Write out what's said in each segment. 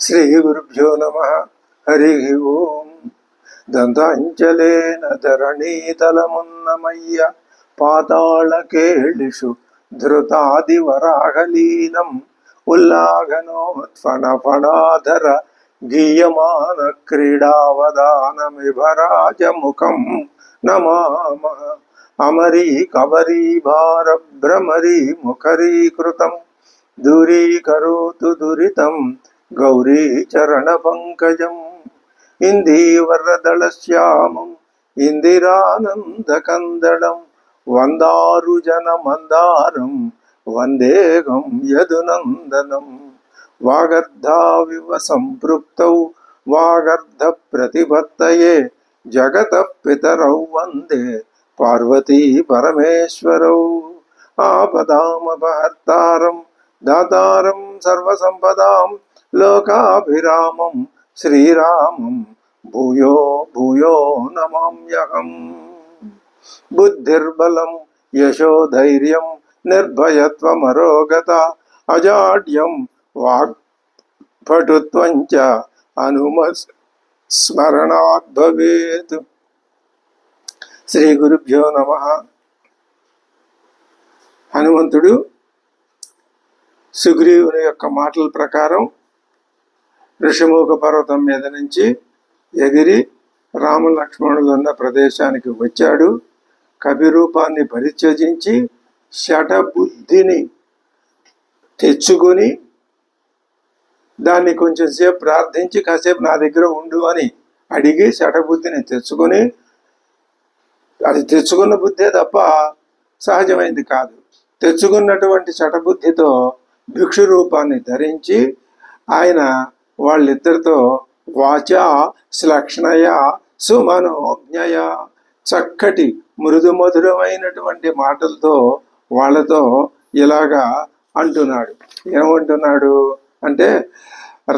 శ్రీ గురుభ్యో నమ. హరి ఓం. దంతాంచలేన ధరణీతలమున్నమయ్య పాతాళకేళిషు ధృతాదివరాహలీనం ఉల్లాఘనోత్ఫణఫణాధర గీయమాన క్రీడావదానమిభరాజముఖం నమామ. అమరీ కబరీ భార భ్రమరీ ముఖరీకృతం దూరీకరోతు దురితం గౌరీ చరణ పంకజం. ఇందీవరదళశ్యామం ఇందిరానందకందళం వందారుజన మందారం వందేగం యదునందనం. వాగర్ధావివ సంపృక్తౌ వాగర్ధ ప్రతిపత్తయే జగతః పితరౌ వందే పార్వతీ పరమేశ్వరౌ. ఆపదామపహర్తారం దాతారం సర్వసంపదాం లోకాభిరామం శ్రీరామం భూయో భూయో నమామ్యహం. బుద్ధిర్బలం యశోధైర్యం నిర్భయత్వమరోగత అజాడ్యం వాక్పటుత్వం చ హనుమస్మరణాత్ భవేత్. శ్రీ గురుభ్యో నమః. హనుమంతుడు సుగ్రీవుని యొక్క మాటల ప్రకారం ఋషిముఖ పర్వతం మీద నుంచి ఎగిరి రామలక్ష్మణులు ఉన్న ప్రదేశానికి వచ్చాడు. కవిరూపాన్ని పరిత్యజించి శఠబుద్ధిని తెచ్చుకొని దాన్ని కొంచెం సేపు ప్రార్థించి కాసేపు నా దగ్గర ఉండు అని అడిగి శఠబుద్ధిని తెచ్చుకొని, అది తెచ్చుకున్న బుద్ధే తప్ప సహజమైంది కాదు. తెచ్చుకున్నటువంటి శఠబుద్ధితో భిక్షు రూపాన్ని ధరించి ఆయన వాళ్ళిద్దరితో వాచా శ్లక్ష్ణయ సుమనోజ్ఞయ చక్కటి మృదు మధురమైనటువంటి మాటలతో వాళ్ళతో ఇలాగా అంటున్నాడు. ఏమంటున్నాడు అంటే,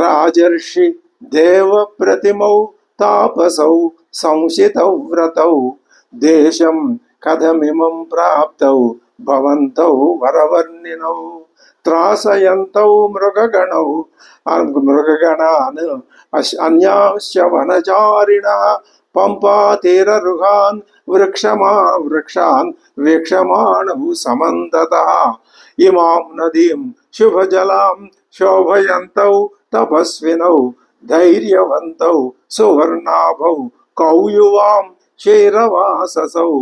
రాజర్షి దేవ ప్రతిమౌ తాపసౌ సంశితౌ వ్రతౌ దేశం కథమిమం ప్రాప్తౌ భవంతౌ వరవర్ణినౌ త్రాసయంతౌ మృగగణాన్ అన్యాస్య వనచారిణః పంపాతీరరుహాన్ వృక్షాన్ వీక్షమాణౌ సమంతతః ఇమాం నదీం శుభజలాం శోభయంతౌ తపస్వినౌ ధైర్యవంతౌ సువర్ణాభౌ కౌయువాం క్షీరవాససౌ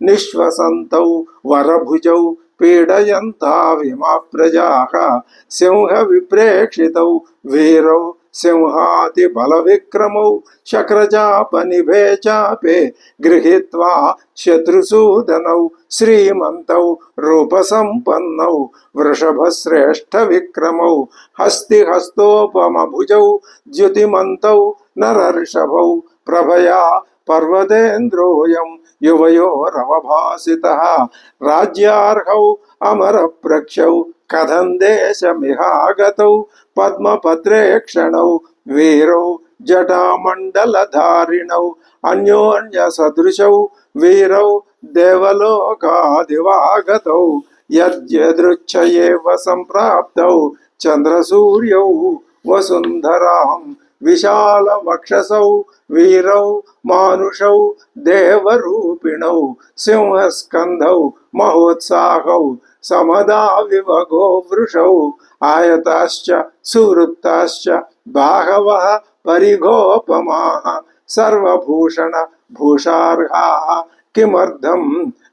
నిశ్వసంతౌ వరభుజౌ పీడయంతా విమా ప్రజాః సింహ విప్రేక్షితౌ వీరౌ సింహాతి బల విక్రమౌ శక్రచాపనిభే చాపే గృహీత్వా శత్రుసూదనౌ శ్రీమంతౌ రూపసంపన్నౌ వృషభశ్రేష్ఠ విక్రమౌ హస్తిహస్తోపమభుజౌ ద్యుతిమంతౌ నరర్షభౌ ప్రభయా పర్వతేంద్రోయం యువయోరవభాసితః రాజ్యార్హౌ అమరప్రక్షౌ కథం దేశమిహాగతౌ పద్మపత్రేక్షణౌ వీరౌ జటామండలధారిణౌ అన్యోన్య సదృశౌ వీరౌ దేవలోకాదివాగతౌ యద్యదృచ్ఛయేవ సంప్రాప్తౌ చంద్రసూర్యౌ వసుంధరాం విశాల వక్షసౌ వీరౌ మానుషౌ దేవరూపిణౌ సింహస్కంధౌ మహోత్సాహౌ సమదా వివగో వృషౌ ఆయతాశ్చ సువృత్తాశ్చ బాహవః పరిఘోపమాః సర్వభూషణ భూషార్హాః కిమర్థం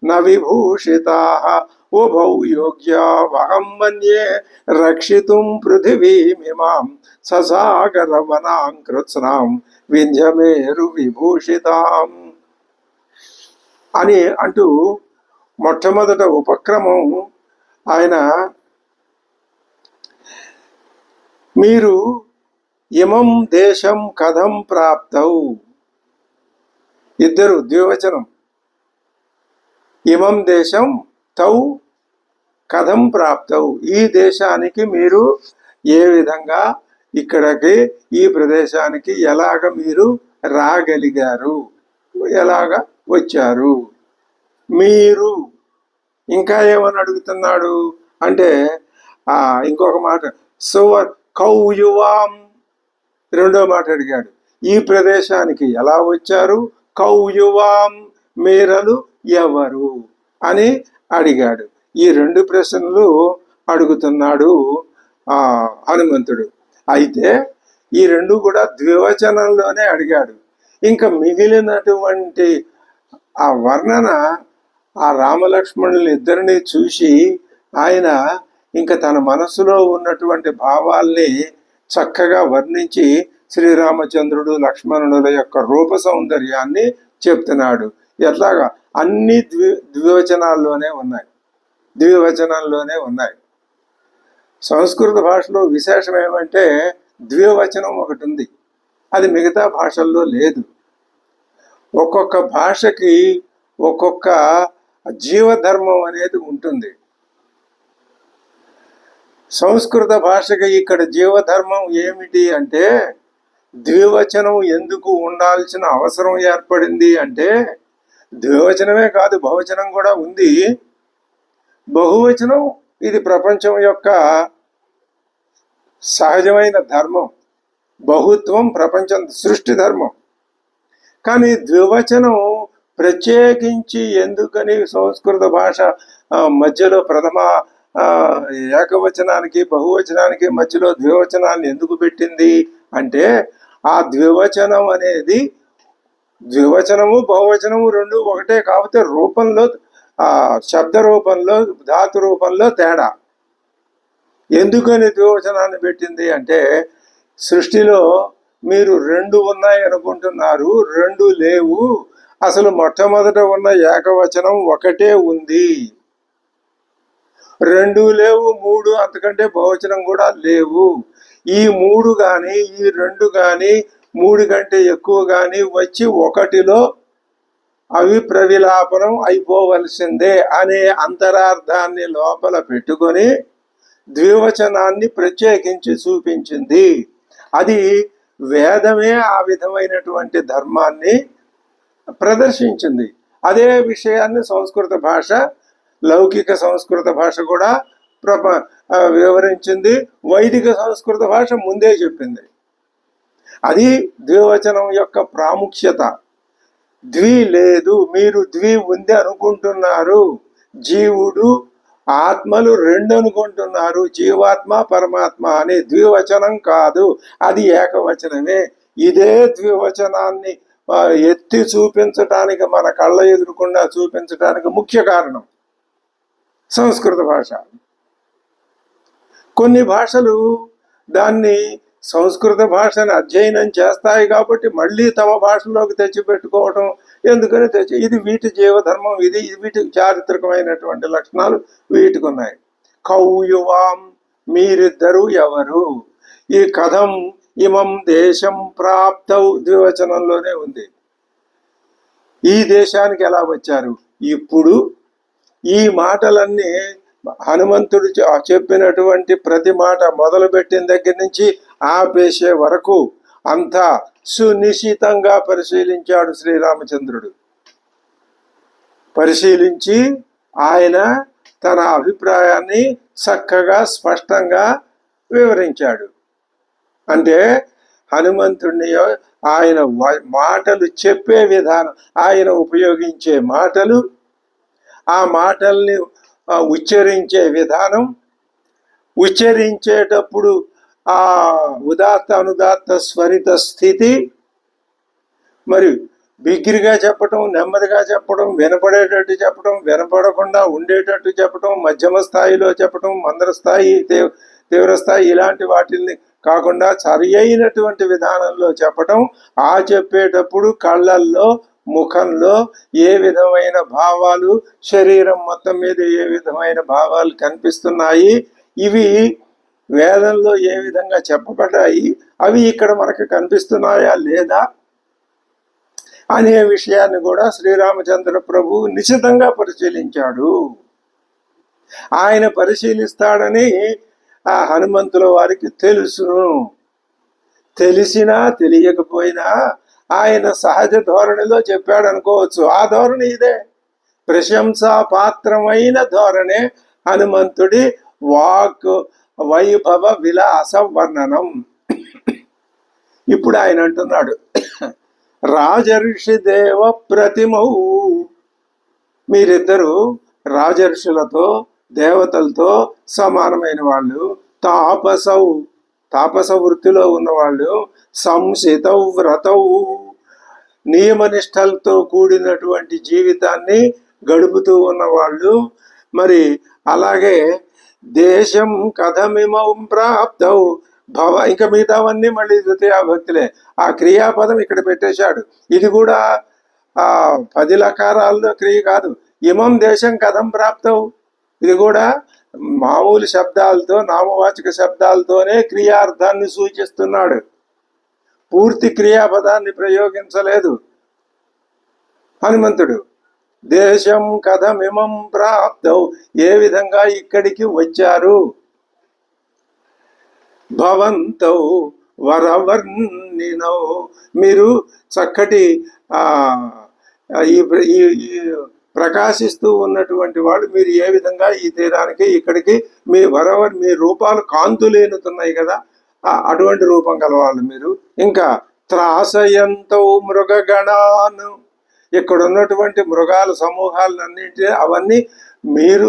న విభూషితాః ఉభౌ యోగ్యావహం మన్యే రక్షితుం పృథివీమిమాం ససాగర వనాం కృత్స్నాం వింధ్యమేరు విభూషితాం అని అంటూ మొట్టమొదట ఉపక్రమం ఆయన, మీరు ఇమం దేశం కథం ప్రాప్తౌ, ఇద్దరు ద్వివచనం, ఇమం దేశం తౌ కథం ప్రాప్తౌ, ఈ దేశానికి మీరు ఏ విధంగా ఇక్కడికి ఈ ప్రదేశానికి ఎలాగ మీరు రాగలిగారు, ఎలాగ వచ్చారు. మీరు ఇంకా ఏమని అడుగుతున్నాడు అంటే ఇంకొక మాట, కౌయువాం రెండో మాట అడిగాడు, ఈ ప్రదేశానికి ఎలా వచ్చారు, కౌయువాం మీరలు ఎవరు అని అడిగాడు. ఈ రెండు ప్రశ్నలు అడుగుతున్నాడు హనుమంతుడు. అయితే ఈ రెండు కూడా ద్వివచనంలోనే అడిగాడు. ఇంకా మిగిలినటువంటి ఆ వర్ణన ఆ రామలక్ష్మణులు ఇద్దరిని చూసి ఆయన ఇంకా తన మనసులో ఉన్నటువంటి భావాల్ని చక్కగా వర్ణించి శ్రీరామచంద్రుడు లక్ష్మణుల యొక్క రూప సౌందర్యాన్ని చెప్తున్నాడు. ఎట్లాగా అన్ని ద్వివచనాల్లోనే ఉన్నాయి. సంస్కృత భాషలో విశేషం ఏమంటే ద్వివచనం ఒకటి ఉంది, అది మిగతా భాషల్లో లేదు. ఒక్కొక్క భాషకి ఒక్కొక్క జీవధర్మం అనేది ఉంటుంది. సంస్కృత భాషకి ఇక్కడ జీవధర్మం ఏమిటి అంటే, ద్వివచనం ఎందుకు ఉండాల్సిన అవసరం ఏర్పడింది అంటే, ద్వివచనమే కాదు బహువచనం కూడా ఉంది. బహువచనం ఇది ప్రపంచం యొక్క సహజమైన ధర్మం, బహుత్వం ప్రపంచం సృష్టి ధర్మం. కానీ ద్వివచనం ప్రత్యేకించి ఎందుకని సంస్కృత భాష మధ్యలో ప్రథమ ఏకవచనానికి బహువచనానికి మధ్యలో ద్వివచనాన్ని ఎందుకు పెట్టింది అంటే, ఆ ద్వివచనం అనేది ద్వివచనము బహువచనము రెండు ఒకటే, కాకపోతే రూపంలో శబ్ద రూపంలో ధాతు రూపంలో తేడా. ఎందుకని ద్వివచనాన్ని పెట్టింది అంటే, సృష్టిలో మీరు రెండు ఉన్నాయి అనుకుంటున్నారు, రెండు లేవు. అసలు మొట్టమొదట ఉన్న ఏకవచనం ఒకటే ఉంది, రెండు లేవు, మూడు అంతకంటే బహువచనం కూడా లేవు. ఈ మూడు కానీ ఈ రెండు కానీ మూడు కంటే ఎక్కువ కానీ వచ్చి ఒకటిలో అవి ప్రవిలాపనం అయిపోవలసిందే అనే అంతరార్థాన్ని లోపల పెట్టుకొని ద్వివచనాన్ని ప్రత్యేకించి చూపించింది. అది వేదమే ఆ విధమైనటువంటి ధర్మాన్ని ప్రదర్శించింది. అదే విషయాన్ని సంస్కృత భాష, లౌకిక సంస్కృత భాష కూడా వివరించింది. వైదిక సంస్కృత భాష ముందే చెప్పింది. అది ద్వివచనం యొక్క ప్రాముఖ్యత. ద్వి లేదు, మీరు ద్వి ఉంది అనుకుంటున్నారు. జీవుడు ఆత్మలు రెండు అనుకుంటున్నారు, జీవాత్మ పరమాత్మ అనే ద్వివచనం కాదు, అది ఏకవచనమే. ఇదే ద్వివచనాన్ని ఎత్తి చూపించటానికి, మన కళ్ళ ఎదురుకుండా చూపించటానికి ముఖ్య కారణం సంస్కృత భాష. కొన్ని భాషలు దాన్ని సంస్కృత భాషను అధ్యయనం చేస్తాయి కాబట్టి మళ్ళీ తమ భాషలోకి తెచ్చిపెట్టుకోవటం ఎందుకని ఇది వీటి జీవధర్మం, ఇది వీటికి చారిత్రకమైనటువంటి లక్షణాలు వీటికి ఉన్నాయి. కౌయువాం మీరిద్దరు ఎవరు, ఈ కథం ఇమం దేశం ప్రాప్తౌ ద్వివచనంలోనే ఉంది. ఈ దేశానికి ఎలా వచ్చారు? ఇప్పుడు ఈ మాటలన్నీ హనుమంతుడు చెప్పినటువంటి ప్రతి మాట మొదలుపెట్టిన దగ్గర నుంచి ఆపేసే వరకు అంతా సునిశ్చితంగా పరిశీలించాడు శ్రీరామచంద్రుడు. పరిశీలించి ఆయన తన అభిప్రాయాన్ని చక్కగా స్పష్టంగా వివరించాడు. అంటే హనుమంతుడిని ఆయన మాటలు చెప్పే విధానం, ఆయన ఉపయోగించే మాటలు, ఆ మాటల్ని ఉచ్చరించే విధానం, ఉచ్చరించేటప్పుడు ఆ ఉదాత్త అనుదాత్త స్వరిత స్థితి, మరి బిగ్గిరిగా చెప్పటం, నెమ్మదిగా చెప్పడం, వినపడేటట్టు చెప్పడం, వినపడకుండా ఉండేటట్టు చెప్పడం, మధ్యమ స్థాయిలో చెప్పడం, మందర స్థాయి, తీవ్ర స్థాయి, ఇలాంటి వాటిల్ని కాకుండా సరి అయినటువంటి విధానంలో చెప్పటం. ఆ చెప్పేటప్పుడు కళ్ళల్లో ముఖంలో ఏ విధమైన భావాలు, శరీరం మొత్తం మీద ఏ విధమైన భావాలు కనిపిస్తున్నాయి, ఇవి వేదంలో ఏ విధంగా చెప్పబడ్డాయి, అవి ఇక్కడ మనకు కనిపిస్తున్నాయా లేదా అనే విషయాన్ని కూడా శ్రీరామచంద్ర ప్రభు నిశితంగా పరిశీలించాడు. ఆయన పరిశీలిస్తాడని ఆ హనుమంతుల వారికి తెలుసును. తెలిసినా తెలియకపోయినా ఆయన సహజ ధోరణిలో చెప్పాడు అనుకోవచ్చు. ఆ ధోరణి ఇదే, ప్రశంసా పాత్రమైన ధోరణే హనుమంతుడి వాక్ వైభవ విలాస వర్ణనం. ఇప్పుడు ఆయన అంటున్నాడు, రాజర్షి దేవ ప్రతిమౌ, మీరిద్దరూ రాజర్షులతో దేవతలతో సమానమైన వాళ్ళు. తాపసౌ, తాపస వృత్తిలో ఉన్నవాళ్ళు. సంసితౌ వ్రతౌ, నియమనిష్టలతో కూడినటువంటి జీవితాన్ని గడుపుతూ ఉన్నవాళ్ళు. మరి అలాగే దేశం కథమిమం ప్రాప్తౌ భవ, ఇంకా మిగతావన్నీ మళ్ళీ ద్వితీయాభక్తులే. ఆ క్రియాపదం ఇక్కడ పెట్టేశాడు. ఇది కూడా 10 లకారాల్లో క్రియ కాదు. ఇమం దేశం కథం ప్రాప్తవు, ఇది కూడా మామూలు శబ్దాలతో, నామవాచక శబ్దాలతోనే క్రియార్థాన్ని సూచిస్తున్నాడు. పూర్తి క్రియాపదాన్ని ప్రయోగించలేదు హనుమంతుడు. దేశం కథమిమం ప్రాప్తౌ, ఏ విధంగా ఇక్కడికి వచ్చారు. భవంతౌ వరవర్ణినౌ, మీరు చక్కటి ఈ ప్రకాశిస్తూ ఉన్నటువంటి వాళ్ళు, మీరు ఏ విధంగా ఈ తీరానికి ఇక్కడికి మీ మీ రూపాలు కాంతులేనుతున్నాయి కదా, అటువంటి రూపం గలవాళ్ళు మీరు. ఇంకా త్రాసయంతో మృగగణాను, ఇక్కడ ఉన్నటువంటి మృగాల సమూహాలన్నింటినీ అవన్నీ మీరు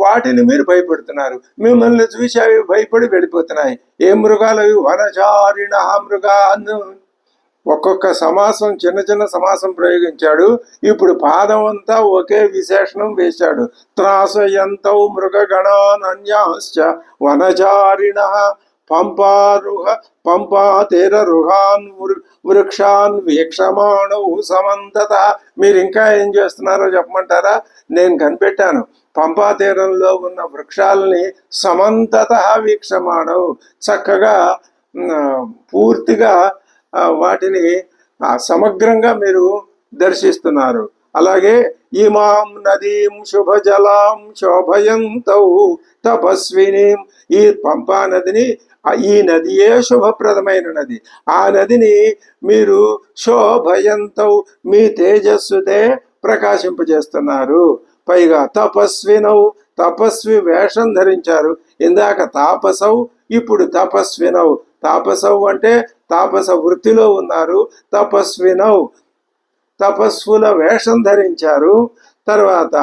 వాటిని మీరు భయపెడుతున్నారు. మిమ్మల్ని చూసి అవి భయపడి వెళ్ళిపోతున్నాయి. ఏ మృగాలు అవి? వనచారిణ మృగాను. ఒక్కొక్క సమాసం, చిన్న చిన్న సమాసం ప్రయోగించాడు. ఇప్పుడు పాదం అంతా ఒకే విశేషణం వేశాడు. త్రాసయంతౌ మృగగణాన్యాశ్చ వనచారిణ పంపాతేరరుహాన్ వృక్షాన్ వీక్షమాణౌ సమంతత. మీరు ఇంకా ఏం చేస్తున్నారో చెప్పమంటారా? నేను కనిపెట్టాను. పంపాతీరంలో ఉన్న వృక్షాలని సమంతత వీక్షమాణౌ, చక్కగా పూర్తిగా వాటిని సమగ్రంగా మీరు దర్శిస్తున్నారు. అలాగే ఇమాం నదీం శుభజలాం శోభయంతౌ తపస్వినీం, ఈ పంపా నదిని, ఈ నదియే శుభప్రదమైన నది, ఆ నదిని మీరు శోభయంతౌ, మీ తేజస్సుతే ప్రకాశింపజేస్తున్నారు. పైగా తపస్వినౌ, తపస్వి వేషం ధరించారు. ఇందాక తాపసౌ, ఇప్పుడు తపస్వినౌ. తాపసౌ అంటే తాపస వృత్తిలో ఉన్నారు. తపస్వినౌ, తపస్సుల వేషం ధరించారు. తర్వాత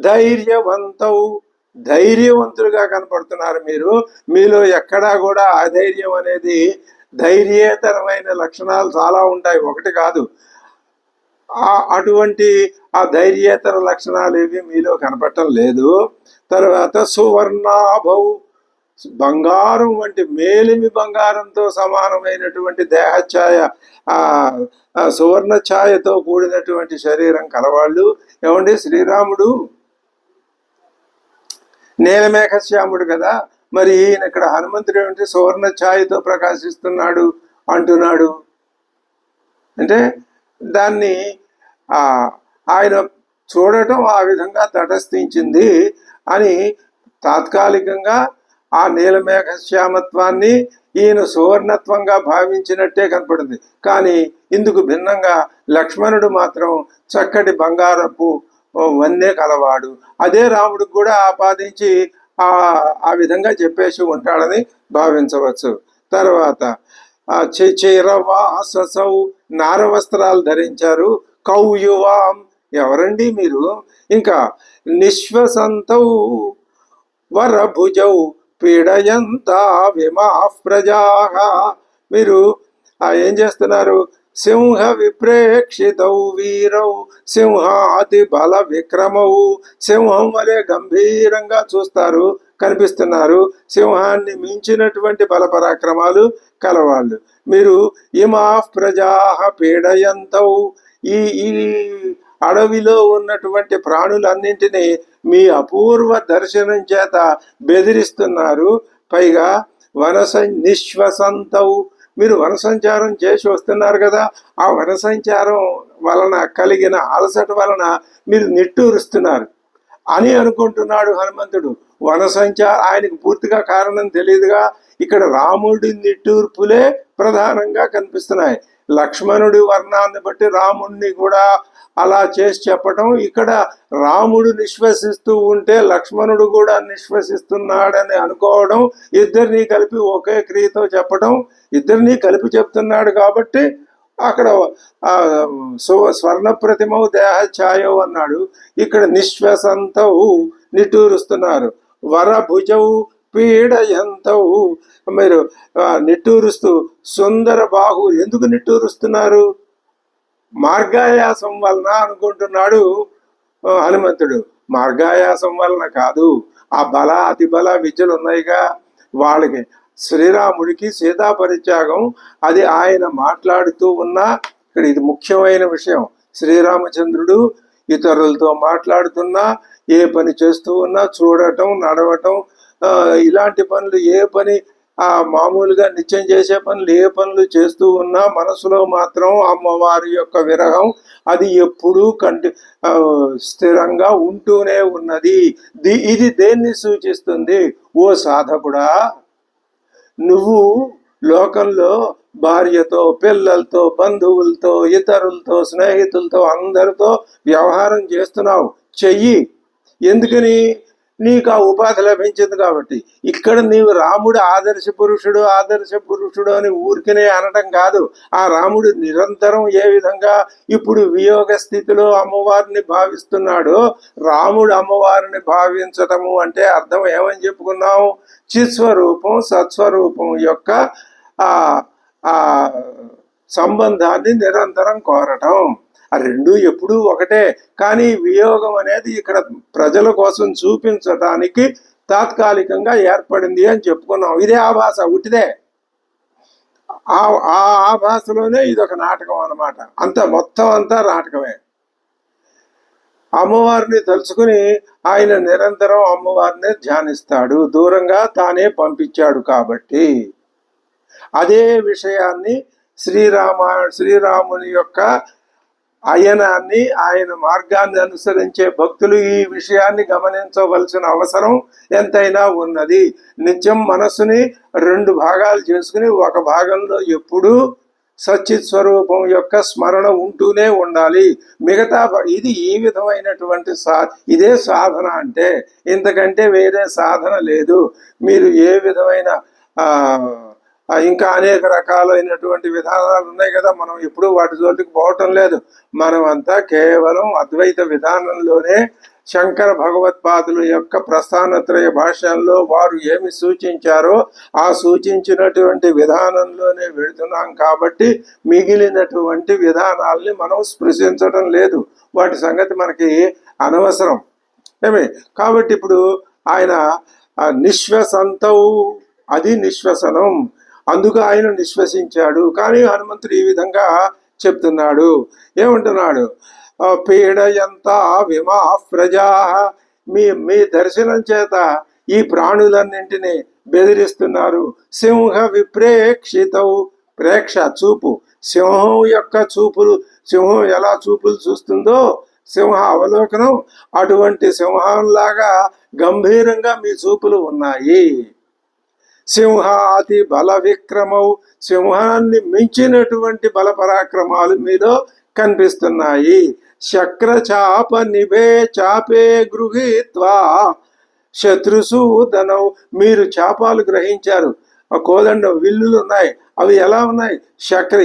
ధైర్యవంతౌ, ధైర్యవంతులుగా కనపడుతున్నారు మీరు. మీలో ఎక్కడా కూడా అధైర్యం అనేది, ధైర్యేతరమైన లక్షణాలు చాలా ఉంటాయి, ఒకటి కాదు. అటువంటి ఆ ధైర్యేతర లక్షణాలు ఏవి మీలో కనపడటం లేదు. తర్వాత సువర్ణాభౌ, బంగారం వంటి మేలిమి బంగారంతో సమానమైనటువంటి దేహఛాయ, సువర్ణ ఛాయతో కూడినటువంటి శరీరం కలవాళ్ళు. ఏమండి, శ్రీరాముడు నీలమేఘశ్యాముడు కదా, మరి ఈయన ఇక్కడ హనుమంతుడు ఏమిటి సువర్ణ ఛాయతో ప్రకాశిస్తున్నాడు అంటున్నాడు అంటే, దాన్ని ఆయన చూడటం ఆ విధంగా తటస్థించింది అని తాత్కాలికంగా ఆ నీలమేఘ శ్యామత్వాన్ని ఈయన సువర్ణత్వంగా భావించినట్టే కనపడింది. కానీ ఇందుకు భిన్నంగా లక్ష్మణుడు మాత్రం చక్కటి వన్నె కలవాడు. అదే రాముడికి కూడా ఆపాదించి ఆ విధంగా చెప్పేసి ఉంటాడని భావించవచ్చు. తర్వాత చీరవాసౌ, నారవస్త్రాలు ధరించారు. కౌయువాం, ఎవరండి మీరు? ఇంకా నిశ్వసంతౌ వరభుజౌ పీడయంతా విమాః ప్రజాః, మీరు ఏం చేస్తున్నారు? సింహ విప్రేక్షితౌ వీరౌ సింహాతి బల విక్రమౌ, సింహం వలె గంభీరంగా చూస్తారు, కనిపిస్తున్నారు. సింహాన్ని మించినటువంటి బలపరాక్రమాలు కలవాళ్ళు మీరు. ఇమాః ప్రజాః పీడయంతౌ, ఈ అడవిలో ఉన్నటువంటి ప్రాణులన్నింటినీ మీ అపూర్వ దర్శనం చేత బెదిరిస్తున్నారు. పైగా నిశ్వసంతౌ, మీరు వన సంచారం చేసి వస్తున్నారు కదా, ఆ వన సంచారం వలన కలిగిన అలసట వలన మీరు నిట్టూరుస్తున్నారు అని అనుకుంటున్నాడు హనుమంతుడు. ఆయనకు పూర్తిగా కారణం తెలియదుగా. ఇక్కడ రాముడి నిట్టూర్పులే ప్రధానంగా కనిపిస్తున్నాయి. లక్ష్మణుడి వర్ణాన్ని బట్టి రాముణ్ణి కూడా అలా చేసి చెప్పటం, ఇక్కడ రాముడు నిశ్వసిస్తూ ఉంటే లక్ష్మణుడు కూడా నిశ్వసిస్తున్నాడని అనుకోవడం, ఇద్దరినీ కలిపి ఒకే క్రియతో చెప్పటం, ఇద్దరినీ కలిపి చెప్తున్నాడు కాబట్టి అక్కడ స్వర్ణ ప్రతిమవు దేహ ఛాయవు అన్నాడు. ఇక్కడ నిశ్వసంతవు నిట్టూరుస్తున్నారు. వరభుజవు పీడయంతవు మీరు నిట్టూరుస్తూ సుందర బాహు ఎందుకు నిట్టూరుస్తున్నారు? మార్గాయాసం వలన అనుకుంటున్నాడు హనుమంతుడు. మార్గాయాసం వలన కాదు, ఆ బల అతి బల విద్యలు ఉన్నాయిగా వాళ్ళకి. శ్రీరాముడికి సీతా పరిత్యాగం అది ఆయన మాట్లాడుతూ ఉన్నా, ఇక్కడ ఇది ముఖ్యమైన విషయం. శ్రీరామచంద్రుడు ఇతరులతో మాట్లాడుతున్నా, ఏ పని చేస్తూ ఉన్నా, చూడటం, నడవటం, ఇలాంటి పనులు ఏ పని మామూలుగా నిత్యం చేసే పనులు ఏ పనులు చేస్తూ ఉన్నా మనసులో మాత్రం అమ్మవారి యొక్క విరహం అది ఎప్పుడూ స్థిరంగా ఉంటూనే ఉన్నది. ఇది దేన్ని సూచిస్తుంది? ఓ సాధకుడా, నువ్వు లోకంలో భార్యతో, పిల్లలతో, బంధువులతో, ఇతరులతో, స్నేహితులతో అందరితో వ్యవహారం చేస్తున్నావు, చెయ్యి. ఎందుకని? నీకు ఆ ఉపాధి లభించింది కాబట్టి. ఇక్కడ నీవు రాముడు ఆదర్శ పురుషుడు అని ఊరికనే అనటం కాదు. ఆ రాముడు నిరంతరం ఏ విధంగా ఇప్పుడు వియోగ స్థితిలో అమ్మవారిని భావిస్తున్నాడో, రాముడు అమ్మవారిని భావించటము అంటే అర్థం ఏమని చెప్పుకున్నాం? చిత్స్వరూపం సత్స్వరూపం యొక్క ఆ సంబంధాన్ని నిరంతరం కోరటం. ఆ రెండు ఎప్పుడూ ఒకటే. కానీ వియోగం అనేది ఇక్కడ ప్రజల కోసం చూపించటానికి తాత్కాలికంగా ఏర్పడింది అని చెప్పుకున్నాం. ఇదే ఆభాస, ఉట్టిదే. ఆ ఆభాసలోనే ఇది ఒక నాటకం అన్నమాట. మొత్తం అంతా నాటకమే. అమ్మవారిని తలుచుకుని ఆయన నిరంతరం అమ్మవారిని ధ్యానిస్తాడు. దూరంగా తానే పంపించాడు కాబట్టి. అదే విషయాన్ని శ్రీరాముని యొక్క అయనాన్ని, ఆయన మార్గాన్ని అనుసరించే భక్తులు ఈ విషయాన్ని గమనించవలసిన అవసరం ఎంతైనా ఉన్నది. నిత్యం మనసుని రెండు భాగాలు చేసుకుని ఒక భాగంలో ఎప్పుడూ సచ్చిత్ స్వరూపం యొక్క స్మరణ ఉంటూనే ఉండాలి. మిగతా ఇది ఈ విధమైనటువంటి ఇదే సాధన అంటే. ఇంతకంటే వేరే సాధన లేదు. మీరు ఏ విధమైన ఇంకా అనేక రకాలైనటువంటి విధానాలు ఉన్నాయి కదా, మనం ఎప్పుడూ వాటి జోలికి పోవటం లేదు. మనం అంతా కేవలం అద్వైత విధానంలోనే శంకర భగవత్పాదుల యొక్క ప్రస్థానత్రయ భాష్యంలో వారు ఏమి సూచించారో ఆ సూచించినటువంటి విధానంలోనే వెళుతున్నాం కాబట్టి మిగిలినటువంటి విధానాల్ని మనం స్పృశించడం లేదు. వాటి సంగతి మనకి అనవసరం ఏమి. కాబట్టి ఇప్పుడు ఆయన నిశ్వసంతవు, అది నిశ్వసనం, అందుకు ఆయన నిశ్వసించాడు. కానీ హనుమంతుడు ఈ విధంగా చెప్తున్నాడు. ఏమంటున్నాడు? పీడయంత విమా ప్రజా, మీ దర్శనం చేత ఈ ప్రాణులన్నింటినీ బెదిరిస్తున్నారు. సింహ విప్రేక్షితవు, ప్రేక్ష చూపు, సింహం యొక్క చూపులు, సింహం ఎలా చూపులు చూస్తుందో సింహ అవలోకనం, అటువంటి సింహంలాగా గంభీరంగా మీ చూపులు ఉన్నాయి. సింహాతి బల విక్రమవు, సింహాన్ని మించినటువంటి బల పరాక్రమాలు మీలో కనిపిస్తున్నాయి. శక్ర చాప నిభే చాపే గృహీత్వా శత్రుసూదనవు, మీరు చాపాలు గ్రహించారు. కోదండం విల్లులు ఉన్నాయి. అవి ఎలా ఉన్నాయి?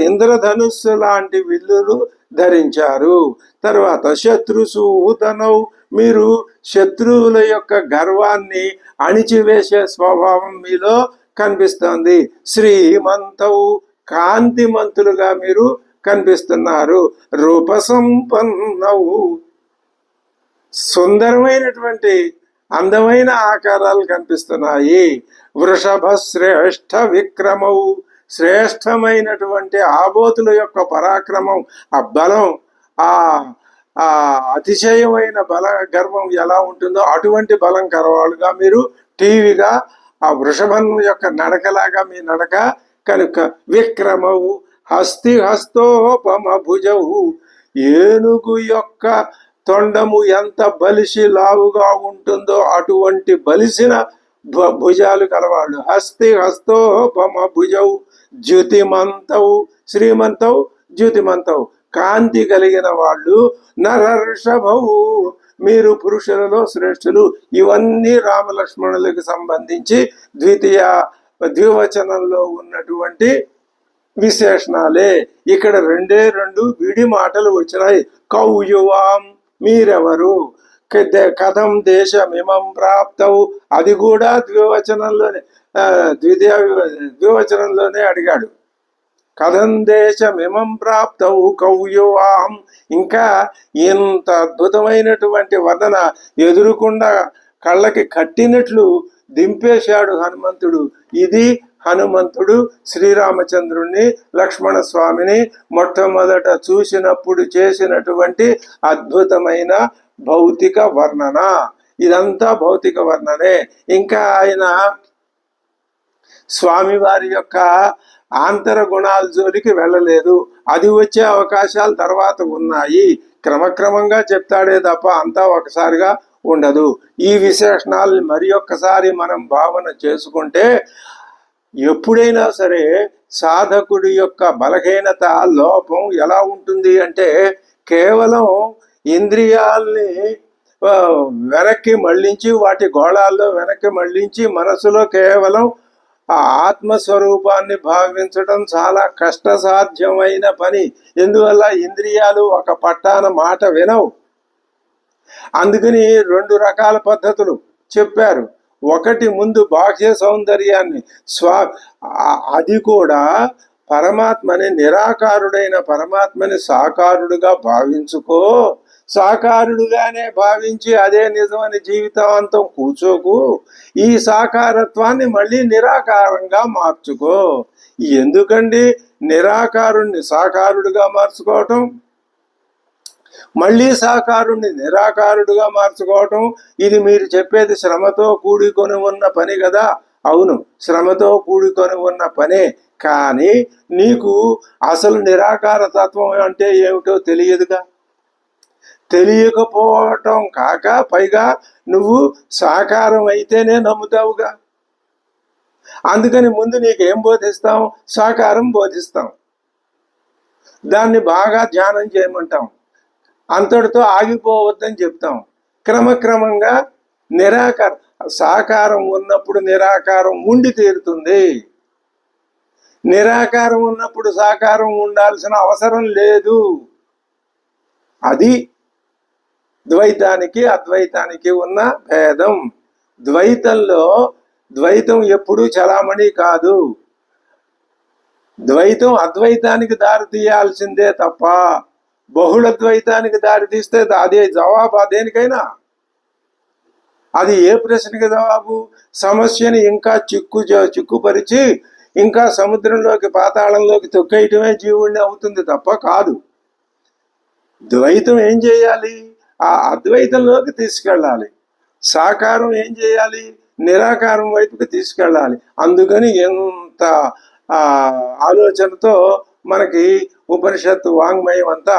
ఇంద్రధనుస్సు లాంటి విల్లులు ధరించారు. తర్వాత శత్రుసూదనవు, మీరు శత్రువుల యొక్క గర్వాన్ని అణిచివేసే స్వభావం మీలో కనిపిస్తోంది. శ్రీమంతవు, కాంతిమంతులుగా మీరు కనిపిస్తున్నారు. రూపసంపన్నవు, సుందరమైనటువంటి అందమైన ఆకారాలు కనిపిస్తున్నాయి. వృషభ శ్రేష్ఠ విక్రమవు, శ్రేష్టమైనటువంటి ఆబోతుల యొక్క పరాక్రమం, ఆ బలం, ఆ అతిశయమైన బల గర్వం ఎలా ఉంటుందో అటువంటి బలం కలవాళ్ళుగా మీరు టీవీగా ఆ వృషభం యొక్క నడకలాగా మీ నడక కనుక. విక్రమవు హస్తోపమ భుజవు, ఏనుగు యొక్క తొండము ఎంత బలిసి లావుగా ఉంటుందో అటువంటి బలిసిన భుజాలు కలవాళ్ళు. హస్తోపమ భుజవు, జ్యుతిమంతవు, శ్రీమంతవు, ద్యుతిమంతౌ కాంతి కలిగిన వాళ్ళు, నరర్షభవు మీరు పురుషులలో శ్రేష్ఠులు. ఇవన్నీ రామలక్ష్మణులకు సంబంధించి ద్వివచనంలో ఉన్నటువంటి విశేషణాలే. ఇక్కడ రెండే రెండు విడి మాటలు వచ్చినాయి. కౌయువాం మీరెవరు, కథం దేశమిమం ప్రాప్తవు అది కూడా ద్వివచనంలోనే ద్వివచనంలోనే అడిగాడు. కథం దేశమిమం ప్రాప్తవు కౌయువాం. ఇంకా ఇంత అద్భుతమైనటువంటి వర్ణన ఎదురుకుండా కళ్ళకి కట్టినట్లు దింపేశాడు హనుమంతుడు. ఇది హనుమంతుడు శ్రీరామచంద్రుణ్ణి లక్ష్మణ స్వామిని మొట్టమొదట చూసినప్పుడు చేసినటువంటి అద్భుతమైన భౌతిక వర్ణన. ఇదంతా భౌతిక వర్ణనే. ఇంకా ఆయన స్వామివారి యొక్క ఆంతర గుణాల జోలికి వెళ్ళలేదు. అది వచ్చే అవకాశాలు తర్వాత ఉన్నాయి. క్రమక్రమంగా చెప్తాడే తప్ప అంతా ఒకసారిగా ఉండదు. ఈ విశేషణాలను మరి ఒక్కసారి మనం భావన చేసుకుంటే ఎప్పుడైనా సరే సాధకుడి యొక్క బలహీనత లోపం ఎలా ఉంటుంది అంటే, కేవలం ఇంద్రియాల్ని వెనక్కి మళ్ళించి వాటి గోళాల్లో వెనక్కి మళ్ళించి మనసులో కేవలం ఆ ఆత్మస్వరూపాన్ని భావించడం చాలా కష్టసాధ్యమైన పని. ఎందువల్ల ఇంద్రియాలు ఒక పట్టాన మాట వినవు. అందుకని రెండు రకాల పద్ధతులు చెప్పారు. ఒకటి ముందు బాహ్య సౌందర్యాన్ని అది కూడా పరమాత్మని, నిరాకారుడైన పరమాత్మని సాకారుడుగా భావించుకో. సాకారుడుగానే భావించి అదే నిజమని జీవితాంతం కూర్చోకు. ఈ సాకారత్వాన్ని మళ్ళీ నిరాకారంగా మార్చుకో. ఎందుకండి నిరాకారుణ్ణి సాకారుడుగా మార్చుకోవటం, మళ్ళీ సాకారుణ్ణి నిరాకారుడుగా మార్చుకోవటం? ఇది మీరు చెప్పేది శ్రమతో కూడుకొని ఉన్న పని కదా. అవును, శ్రమతో కూడుకొని ఉన్న పనే. కానీ నీకు అసలు నిరాకార తత్వం అంటే ఏమిటో తెలియదుగా. తెలియకపోవటం కాక పైగా నువ్వు సాకారం అయితేనే నమ్ముతావుగా. అందుకని ముందు నీకేం బోధిస్తాం? సాకారం బోధిస్తాం. దాన్ని బాగా ధ్యానం చేయమంటాం. అంతటితో ఆగిపోవద్దని చెప్తాం. క్రమక్రమంగా సాకారం ఉన్నప్పుడు నిరాకారం ఉండి తీరుతుంది. నిరాకారం ఉన్నప్పుడు సాకారం ఉండాల్సిన అవసరం లేదు. అది ద్వైతానికి అద్వైతానికి ఉన్న భేదం. ద్వైతం ఎప్పుడూ చలామణి కాదు. ద్వైతం అద్వైతానికి దారి తీయాల్సిందే తప్ప బహుళ ద్వైతానికి దారి తీస్తే అదే జవాబు. దేనికైనా అది ఏ ప్రశ్నకి జవాబు? సమస్యని ఇంకా చిక్కుపరిచి ఇంకా సముద్రంలోకి పాతాళంలోకి తొక్కేయటమే జీవుణ్ణి అవుతుంది తప్ప కాదు. ద్వైతం ఏం చేయాలి? ఆ అద్వైతంలోకి తీసుకెళ్ళాలి. సాకారం ఏం చేయాలి? నిరాకారం వైపుకి తీసుకెళ్ళాలి. అందుకని ఎంత ఆలోచనతో మనకి ఉపనిషత్తు వాంగ్మయం అంతా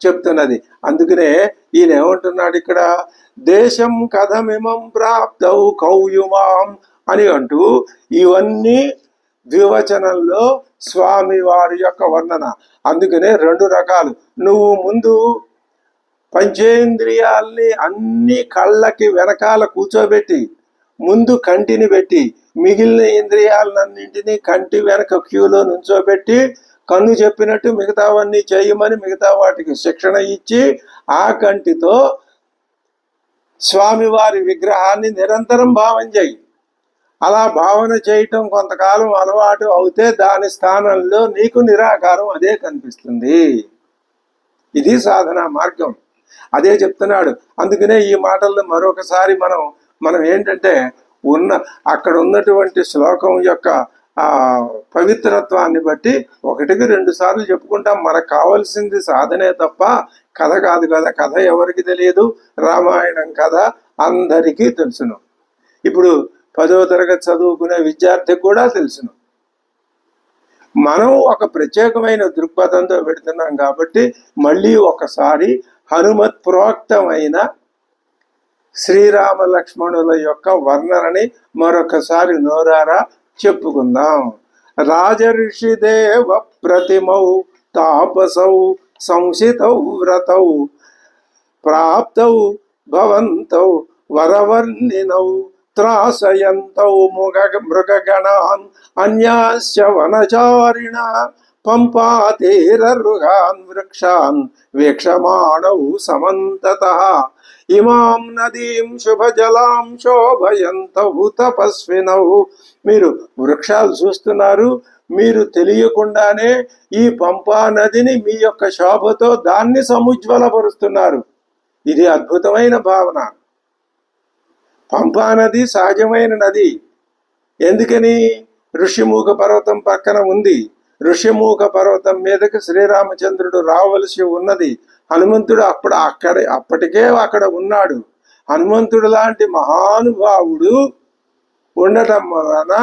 చెప్తున్నది. అందుకనే ఈయన ఏమంటున్నాడు ఇక్కడ, దేశం కథమిమం ప్రాప్తౌ కౌయుమాం అని అంటూ ఇవన్నీ ద్వివచనంలో స్వామి వారి యొక్క వర్ణన. అందుకనే రెండు రకాలు. నువ్వు ముందు పంచేంద్రియాల్ని అన్ని కళ్ళకి వెనకాల కూర్చోబెట్టి ముందు కంటిని పెట్టి మిగిలిన ఇంద్రియాలన్నింటినీ కంటి వెనక క్యూలో నుంచోబెట్టి కన్ను చెప్పినట్టు మిగతావన్నీ చేయమని మిగతా వాటికి శిక్షణ ఇచ్చి ఆ కంటితో స్వామివారి విగ్రహాన్ని నిరంతరం భావన చేయి. అలా భావన చేయటం కొంతకాలం అలవాటు అవుతే దాని స్థానంలో నీకు నిరాకారం అదే కనిపిస్తుంది. ఇది సాధనా మార్గం. అదే చెప్తున్నాడు. అందుకనే ఈ మాటలను మరొకసారి మనం ఏంటంటే అక్కడ ఉన్నటువంటి శ్లోకం యొక్క పవిత్రత్వాన్ని బట్టి ఒకటికి రెండు సార్లు చెప్పుకుంటాం. మనకు కావాల్సింది సాధనే తప్ప కథ కాదు కదా. కథ ఎవరికి తెలియదు? రామాయణం కథ అందరికీ తెలుసును. ఇప్పుడు 10వ తరగతి చదువుకునే విద్యార్థికి కూడా తెలుసును. మనం ఒక ప్రత్యేకమైన దృక్పథంతో పెడుతున్నాం కాబట్టి మళ్ళీ ఒకసారి హనుమత్ ప్రోక్తమైన శ్రీరామ లక్ష్మణుల యొక్క వర్ణనని మరొకసారి నోరారా చెప్పుకుందాం. రాజర్షి దేవ ప్రతిమౌ తాపసౌ సంసితౌ వ్రతౌ ప్రాప్తౌ భవంతౌ వరవర్ణినౌ త్రాసయంతౌ మృగగణాన్ అన్యాస్య వనచారిణ పంపాతీరరుగాన్ వృక్షాన్ వీక్షమాణౌ సమంతతః ఇమాం నదీం శుభజలాం శోభయంతౌ తపస్వినౌ. మీరు వృక్షాలు చూస్తున్నారు, మీరు తెలియకుండానే ఈ పంపా నదిని మీ యొక్క శోభతో దాన్ని సముజ్వలపరుస్తున్నారు. ఇది అద్భుతమైన భావన. పంపా నది సహజమైన నది. ఎందుకని? ఋషిముఖ పర్వతం పక్కన ఉంది. ఋషిముఖ పర్వతం మీదకి శ్రీరామచంద్రుడు రావలసి ఉన్నది. హనుమంతుడు అప్పటికే అక్కడ ఉన్నాడు. హనుమంతుడు లాంటి మహానుభావుడు ఉండటం వలన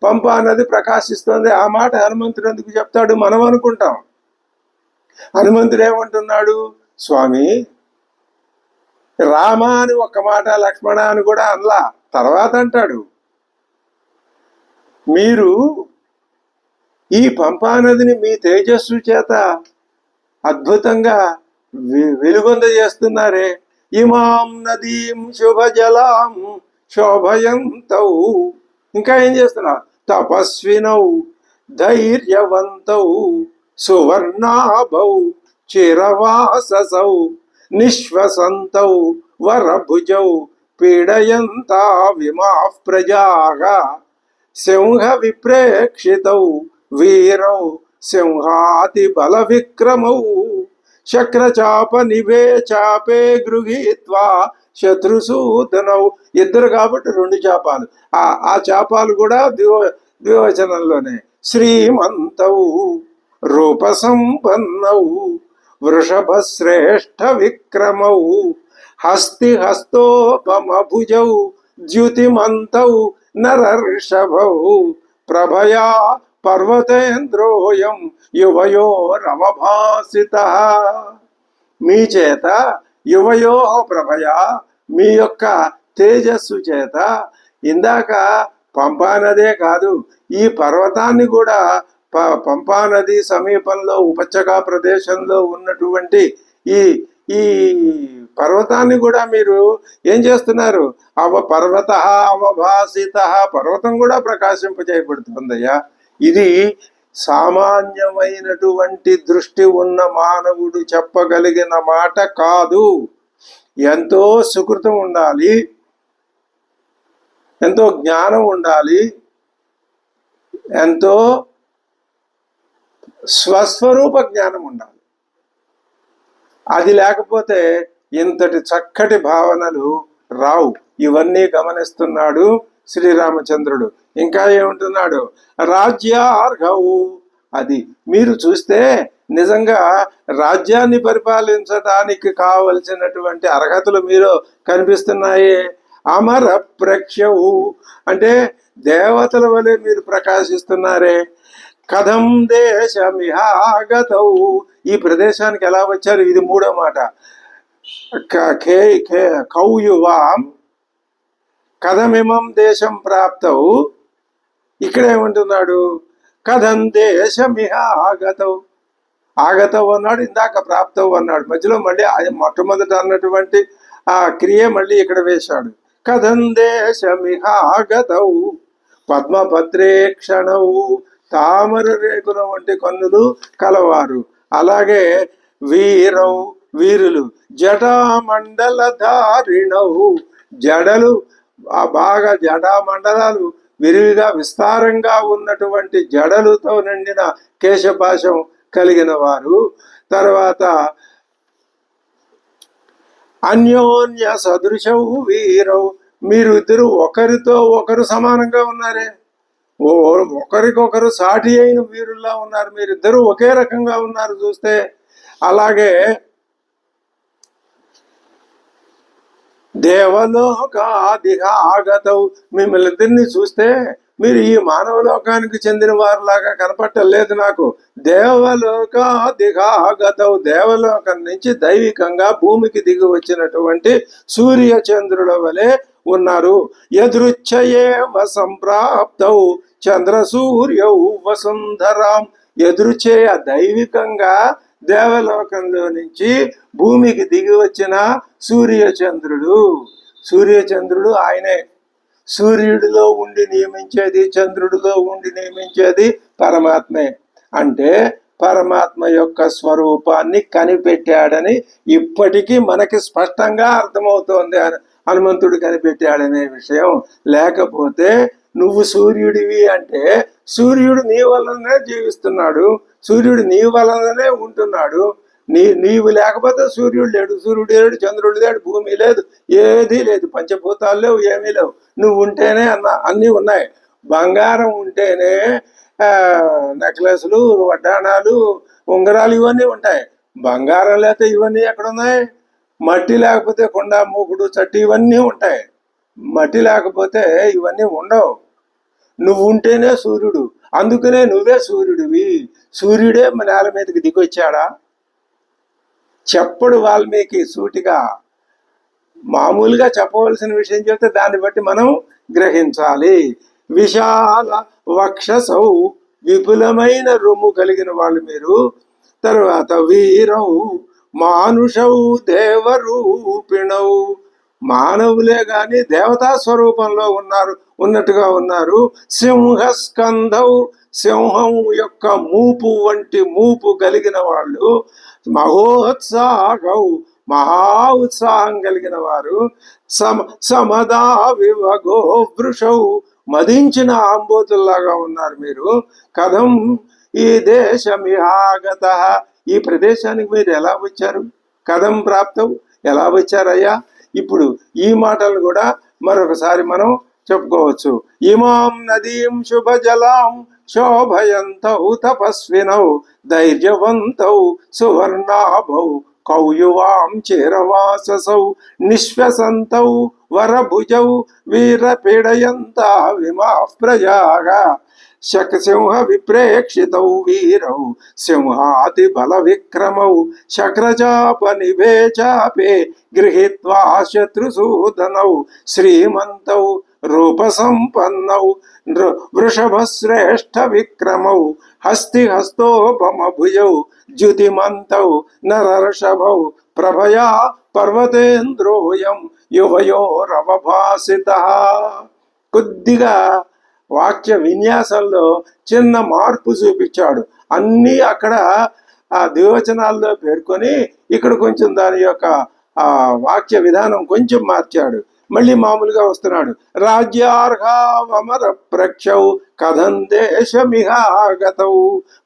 పంపా నది ప్రకాశిస్తుంది. ఆ మాట హనుమంతుడు ఎందుకు చెప్తాడు? మనం అనుకుంటాం. హనుమంతుడు ఏమంటున్నాడు? స్వామి రామ అని ఒక్క మాట, లక్ష్మణ అని కూడా అనలా. తర్వాత అంటాడు, మీరు ఈ పంపా నదిని మీ తేజస్సు చేత అద్భుతంగా వెలుగొందజేస్తున్నారే. ఇమాం నదీం శుభజలాం శోభయంతౌ. ఇంకా ఏం చేస్తున్నారు? తపస్వినౌ ధైర్యవంతౌ సువర్ణాభౌ చిరవాససౌ నిశ్వసంతౌ వరభుజౌ పీడయంతా విమాః ప్రజాః సింహ విప్రేక్షితౌ వీరౌ సింహాతి బల విక్రమౌ శక్రచాప నిభే చాపే గృహీత్వా శత్రుసూదనౌ. ఇద్దరు కాబట్టి రెండు చాపాలు. ఆ చాపాలు కూడా ద్వివచనంలోనే. శ్రీమంతౌ రూప సంపన్నౌ వృషభ శ్రేష్ఠ విక్రమౌ హస్తి హస్తోపమభుజౌ ద్యుతిమంతౌ నరర్షభౌ ప్రభయా పర్వతేంద్రోయం యువయోరవభాసితః. మీ చేత యువయో ప్రభయా, మీ యొక్క తేజస్సు చేత ఇందాక పంపా నదే కాదు, ఈ పర్వతాన్ని కూడా పంపా నది సమీపంలో ఉపచ్చక ప్రదేశంలో ఉన్నటువంటి ఈ ఈ పర్వతాన్ని కూడా మీరు ఏం చేస్తున్నారు? పర్వత అవభాసిత, పర్వతం కూడా ప్రకాశింపజేయబడుతుందయ్యా. ఇది సామాన్యమైనటువంటి దృష్టి ఉన్న మానవుడు చెప్పగలిగిన మాట కాదు. ఎంతో సుకృతం ఉండాలి, ఎంతో జ్ఞానం ఉండాలి, ఎంతో స్వస్వరూప జ్ఞానం ఉండాలి. అది లేకపోతే ఇంతటి చక్కటి భావనలు రావు. ఇవన్నీ గమనిస్తున్నాడు శ్రీరామచంద్రుడు. ఇంకా ఏమంటున్నాడు? రాజ్యార్హవు. అది మీరు చూస్తే నిజంగా రాజ్యాన్ని పరిపాలించడానికి కావలసినటువంటి అర్హతలు మీరు కనిపిస్తున్నాయి. అమర ప్రేక్షవు అంటే దేవతల వలె మీరు ప్రకాశిస్తున్నారే. కథం దేశమిహాగతౌ, ఈ ప్రదేశానికి ఎలా వచ్చారు? ఇది మూడో మాట. కౌయువాం కథమిమం దేశం ప్రాప్తౌ. ఇక్కడ ఏమంటున్నాడు? కథం దేశమిహ ఆగతౌ. ఆగతౌ అన్నాడు, ఇందాక ప్రాప్తవు అన్నాడు. మధ్యలో మళ్ళీ మొట్టమొదట అన్నటువంటి ఆ క్రియ మళ్ళీ ఇక్కడ వేశాడు. కథం దేశమిహ ఆగతౌ పద్మపత్రేక్షణౌ, తామర రేకుల వంటి కన్నులు కలవారు. అలాగే వీరౌ, వీరులు. జటామండల ధారిణౌ, జడలు బాగా జటామండలాలు విరివిగా విస్తారంగా ఉన్నటువంటి జడలుతో నిండిన కేశపాశం కలిగిన వారు. తర్వాత అన్యోన్య సదృశౌ వీరౌ, మీరు ఇద్దరు ఒకరితో ఒకరు సమానంగా ఉన్నారే, ఒకరికొకరు సాటి అయిన వీరుల్లా ఉన్నారు. మీరిద్దరూ ఒకే రకంగా ఉన్నారు చూస్తే. అలాగే దేవలోకాదిహ ఆగతౌ, మిమ్మల్ని ఇద్దరిని చూస్తే మీరు ఈ మానవ లోకానికి చెందిన వారిలాగా కనపట్టలేదు నాకు. దేవలోకాదిహ ఆగతౌ, దేవలోకం నుంచి దైవికంగా భూమికి దిగి వచ్చినటువంటి సూర్య చంద్రుల వలె ఉన్నారు. యదృచ్ఛయేవ సంప్రాప్తౌ చంద్ర సూర్యౌ వసుంధరాం, ఎదురుచేయ దైవికంగా దేవలోకంలో నుంచి భూమికి దిగి వచ్చిన సూర్యచంద్రుడు ఆయనే. సూర్యుడిలో ఉండి నియమించేది, చంద్రుడిలో ఉండి నియమించేది పరమాత్మే. అంటే పరమాత్మ యొక్క స్వరూపాన్ని కనిపెట్టాడని ఇప్పటికీ మనకి స్పష్టంగా అర్థమవుతోంది. హనుమంతుడు కనిపెట్టాడనే విషయం. లేకపోతే నువ్వు సూర్యుడివి అంటే సూర్యుడు నీ వలననే జీవిస్తున్నాడు, సూర్యుడు నీ వలననే ఉంటున్నాడు. నీవు లేకపోతే సూర్యుడు లేడు, సూర్యుడు లేడు, చంద్రుడు లేడు, భూమి లేదు, ఏదీ లేదు, పంచభూతాలు లేవు, ఏమీ లేవు. నువ్వు ఉంటేనే అన్నీ ఉన్నాయి. బంగారం ఉంటేనే నెక్లెస్లు, వడ్డాణాలు, ఉంగరాలు ఇవన్నీ ఉంటాయి. బంగారం లేకపోతే ఇవన్నీ ఎక్కడున్నాయి? మట్టి లేకపోతే కొండ, మూకుడు, చట్టి ఇవన్నీ ఉంటాయి. మట్టి లేకపోతే ఇవన్నీ ఉండవు. నువ్వు ఉంటేనే సూర్యుడు, అందుకనే నువ్వే సూర్యుడివి. సూర్యుడే నేల మీదకి దిగొచ్చాడా? చెప్పడు వాల్మీకి సూటిగా. మామూలుగా చెప్పవలసిన విషయం చెప్తే దాన్ని బట్టి మనం గ్రహించాలి. విశాల వక్షసౌ, విపులమైన రొమ్ము కలిగిన వాళ్ళు మీరు. తర్వాత వీరౌ మానుషౌ దేవరూపిణౌ, మానవులే గాని దేవతా స్వరూపంలో ఉన్నట్టుగా ఉన్నారు. సింహస్కంధౌ, సింహం యొక్క మూపు వంటి మూపు కలిగిన వాళ్ళు. మహోత్సాహౌ, మహా ఉత్సాహం కలిగిన వారు. సమదా వివగో వృషౌ, మదించిన ఆంబోతుల్లాగా ఉన్నారు మీరు. కథం ఈ దేశమిహాగత, ఈ ప్రదేశానికి మీరు ఎలా వచ్చారు? కథం ప్రాప్తం, ఎలా వచ్చారయ్యా? ఇప్పుడు ఈ మాటలు కూడా మరొకసారి మనం చెప్పుకోవచ్చు. ఇమాం నదీం శుభజలాం శోభయంతౌ తపస్వినౌ ధైర్యవంతౌ సువర్ణాభౌ కౌయువాం చేరవాససౌ నిశ్వసంతౌ వరభుజౌ వీరపీడయంతా విమాః ప్రజాగా శకసింహ విప్రేక్షితౌ వీరౌ సింహాతి బల విక్రమౌ శక్రచాప నిభే చాపే గృహీత్వా శత్రుసూదనౌ శ్రీమంతౌ రూపసంపన్నౌ వృషభశ్రేష్ఠ విక్రమౌ హస్తి హస్తోపమభుజౌ ద్యుతిమంతౌ నరర్షభౌ ప్రభయా పర్వతేంద్రోయం యువయోరవభాసితః. కొద్దిగా వాక్య విన్యాసంలో చిన్న మార్పు చూపించాడు. అన్నీ అక్కడ ఆ ద్వివచనాల్లో పేర్కొని ఇక్కడ కొంచెం దాని యొక్క వాక్య విధానం కొంచెం మార్చాడు. మళ్ళీ మామూలుగా వస్తున్నాడు. రాజ్యార్హావమర ప్రక్షౌ కథం దేశమిహాగతౌ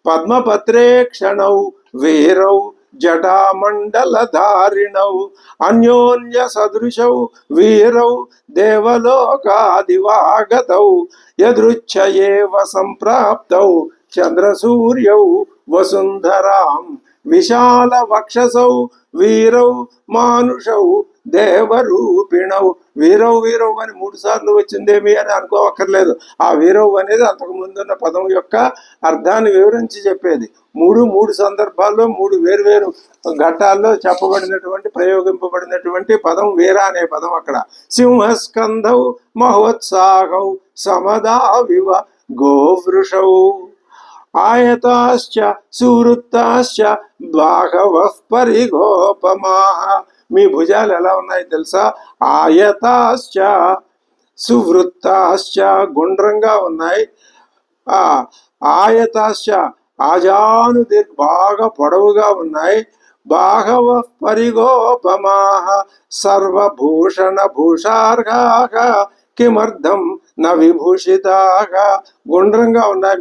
పద్మపత్రేక్షణౌ వీరౌ జటామండలధారిణౌ అన్యోన్య సదృశౌ వీరౌ దేవలోకాదివాగతౌ యదృచ్ఛయేవ సంప్రాప్తౌ చంద్రసూర్యౌ వసుంధరాం విశాల వక్షసౌ వీరౌ మానుషౌ దేవరూపిణౌ. వీరవ్ వీరవ్ అని 3 సార్లు వచ్చిందేమి అని అనుకోవక్కర్లేదు. ఆ వీరవ్ అనేది అంతకు ముందున్న పదం యొక్క అర్థాన్ని వివరించి చెప్పేది. మూడు సందర్భాల్లో 3 వేర్వేరు ఘట్టాల్లో చెప్పబడినటువంటి ప్రయోగింపబడినటువంటి పదం వీర అనే పదం అక్కడ. సింహస్కంధౌ మహోత్సాహౌ సమదా వివ గోవృషౌ ఆయతాశ్చ సువృత్తాశ్చ బాహవః పరిగోపమాః. మీ భుజాలు ఎలా ఉన్నాయి తెలుసా? ఆయతాశ్చ సువృత్తాశ్చ, గుండ్రంగా ఉన్నాయి. ఆయతాశ్చ ఆజాను బాగా పొడవుగా ఉన్నాయి. బాహవ పరిగోపమాః సర్వభూషణ భూషార్హాః కిమర్థం న విభూషితాః. గుండ్రంగా ఉన్నాయి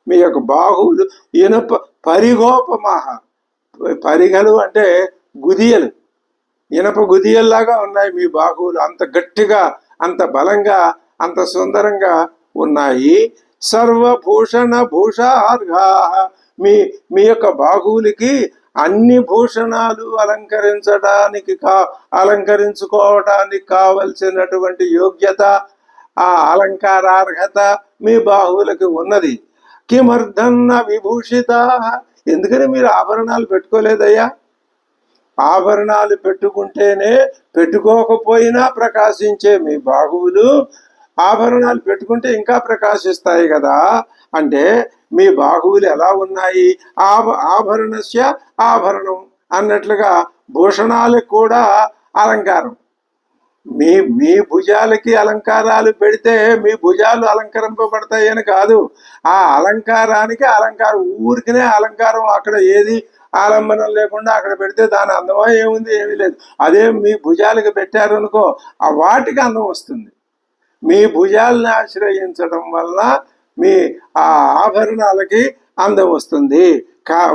మీ యొక్క బాహువులు. ఇనుప పరిగోపమాః, పరిగలు అంటే గుదియలు, ఇనప గుదియల్లాగా ఉన్నాయి మీ బాహువులు. అంత గట్టిగా, అంత బలంగా, అంత సుందరంగా ఉన్నాయి. సర్వభూషణ భూషార్హా, మీ యొక్క బాహువులకి అన్ని భూషణాలు అలంకరించుకోవటానికి కావలసినటువంటి యోగ్యత, ఆ అలంకారార్హత మీ బాహువులకి ఉన్నది. కిమర్థన్న విభూషిత, ఎందుకని మీరు ఆభరణాలు పెట్టుకోలేదయ్యా? ఆభరణాలు పెట్టుకుంటేనే, పెట్టుకోకపోయినా ప్రకాశించే మీ బాహువులు ఆభరణాలు పెట్టుకుంటే ఇంకా ప్రకాశిస్తాయి కదా. అంటే మీ బాహువులు ఎలా ఉన్నాయి, ఆభరణస్య ఆభరణం అన్నట్లుగా భూషణాలకు కూడా అలంకారం. మీ మీ భుజాలకి అలంకారాలు పెడితే మీ భుజాలు అలంకరింపబడతాయని కాదు, ఆ అలంకారానికి అలంకారం, ఊరికినే అలంకారం అక్కడ ఏది ఆలంబనం లేకుండా అక్కడ పెడితే దాని అందమా ఏముంది, ఏమీ లేదు. అదే మీ భుజాలకు పెట్టారు అనుకో, ఆ వాటికి అందం వస్తుంది. మీ భుజాలను ఆశ్రయించడం వల్ల మీ ఆ ఆభరణాలకి అందం వస్తుంది.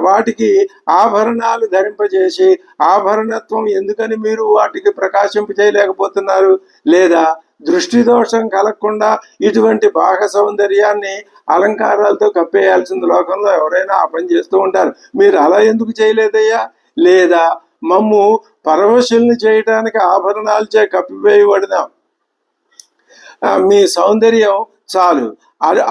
వాటికి ఆభరణాలు ధరింపజేసి ఆభరణత్వం ఎందుకని మీరు వాటికి ప్రకాశింప చేయలేకపోతున్నారు? లేదా దృష్టి దోషం కలగకుండా ఇటువంటి బాహ సౌందర్యాన్ని అలంకారాలతో కప్పేయాల్సింది. లోకంలో ఎవరైనా ఆ పని చేస్తూ ఉంటారు, మీరు అలా ఎందుకు చేయలేదయ్యా? లేదా మమ్ము పరవశుల్ని చేయటానికి ఆభరణాలు చే కప్పివేయబడిన మీ సౌందర్యం చాలు.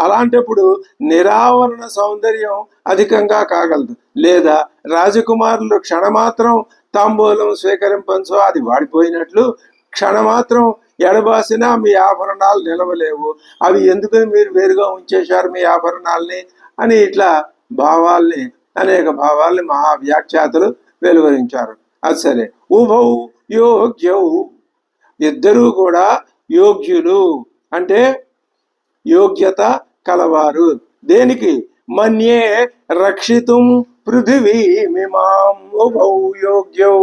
అలాంటప్పుడు నిరావరణ సౌందర్యం అధికంగా కాగలదు. లేదా రాజకుమారులు క్షణమాత్రం తాంబూలం స్వీకరింపంచో అది వాడిపోయినట్లు క్షణమాత్రం ఎడబాసినా మీ ఆభరణాలు నిలవలేవు. అవి ఎందుకని మీరు వేరుగా ఉంచేశారు మీ ఆభరణాల్ని అని ఇట్లా భావాల్ని, అనేక భావాల్ని మహావ్యాఖ్యాతలు వెలువరించారు. అది సరే. ఉభౌ యోగ్యౌ, ఇద్దరూ కూడా యోగ్యులు అంటే యోగ్యత కలవారు. దేనికి? మన్యే రక్షితుం పృథివీమిమాం ఉభౌ యోగ్యౌ.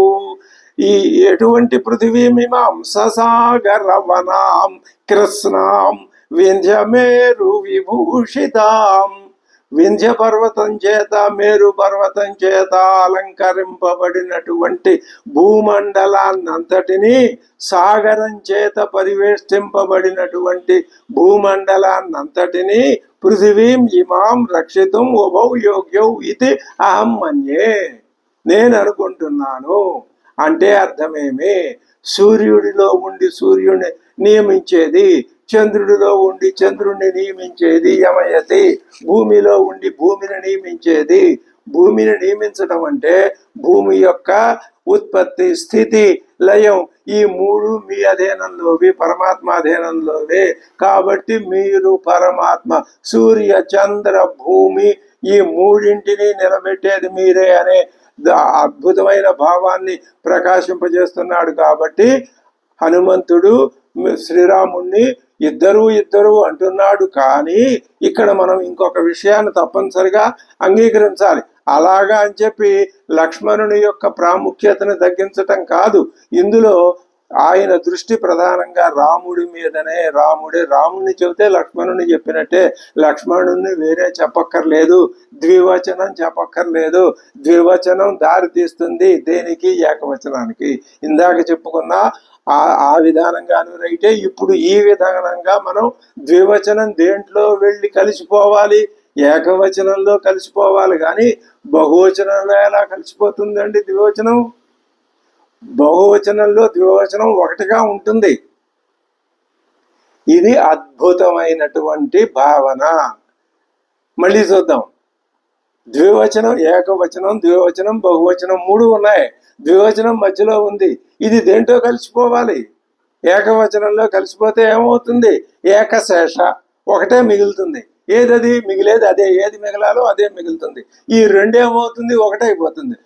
ఈ ఎటువంటి పృథివీమిమాం? ససాగరవనాం కృష్ణాం వింధ్యమేరు విభూషితాం. వింధ్య పర్వతం చేత, మేరు పర్వతం చేత అలంకరింపబడినటువంటి భూమండలాన్నంతటినీ, సాగరం చేత పరివేష్టింపబడినటువంటి భూమండలాన్నంతటినీ పృథివీం ఇమాం రక్షితుం ఉభౌ యోగ్యౌ ఇది అహం మన్యే, నేను అనుకుంటున్నాను. అంటే అర్థమేమి? సూర్యుడిలో ఉండి సూర్యుడిని నియమించేది, చంద్రుడిలో ఉండి చంద్రుడిని నియమించేది యమయతి, భూమిలో ఉండి భూమిని నియమించేది. భూమిని నియమించడం అంటే భూమి యొక్క ఉత్పత్తి, స్థితి, లయం ఈ మూడు మీ అధీనంలోవి, పరమాత్మ అధీనంలోవే. కాబట్టి మీరు పరమాత్మ, సూర్య చంద్ర భూమి ఈ మూడింటిని నిలబెట్టేది మీరే అనే అద్భుతమైన భావాన్ని ప్రకాశింపజేస్తున్నాడు. కాబట్టి హనుమంతుడు శ్రీరాముణ్ణి ఇద్దరు అంటున్నాడు. కానీ ఇక్కడ మనం ఇంకొక విషయాన్ని తప్పనిసరిగా అంగీకరించాలి. అలాగా అని చెప్పి లక్ష్మణుని యొక్క ప్రాముఖ్యతను తగ్గించటం కాదు. ఇందులో ఆయన దృష్టి ప్రధానంగా రాముడి మీదనే. రాముడిని చెబితే లక్ష్మణుని చెప్పినట్టే. లక్ష్మణుని వేరే చెప్పక్కర్లేదు, ద్వివచనం చెప్పక్కర్లేదు. ద్వివచనం దారి తీస్తుంది దేనికి? ఏకవచనానికి. ఇందాక చెప్పుకున్న ఆ విధానంగాను రైటే. ఇప్పుడు ఈ విధానంగా మనం ద్వివచనం దేంట్లో వెళ్ళి కలిసిపోవాలి? ఏకవచనంలో కలిసిపోవాలి. కానీ బహువచనంలో ఎలా కలిసిపోతుందండి ద్వివచనం? బహువచనంలో ద్వివచనం ఒకటిగా ఉంటుంది. ఇది అద్భుతమైనటువంటి భావన. మళ్ళీ చూద్దాం. ద్వివచనం, ఏకవచనం, ద్వివచనం, బహువచనం మూడు ఉన్నాయి. ద్వివచనం మధ్యలో ఉంది. ఇది దేంట్లో కలిసిపోవాలి? ఏకవచనంలో కలిసిపోతే ఏమవుతుంది? ఏకశేష, ఒకటే మిగులుతుంది. ఏదది మిగిలేది? అదే. ఏది మిగలాలో అదే మిగులుతుంది. ఈ రెండేమవుతుంది? ఒకటైపోతుంది.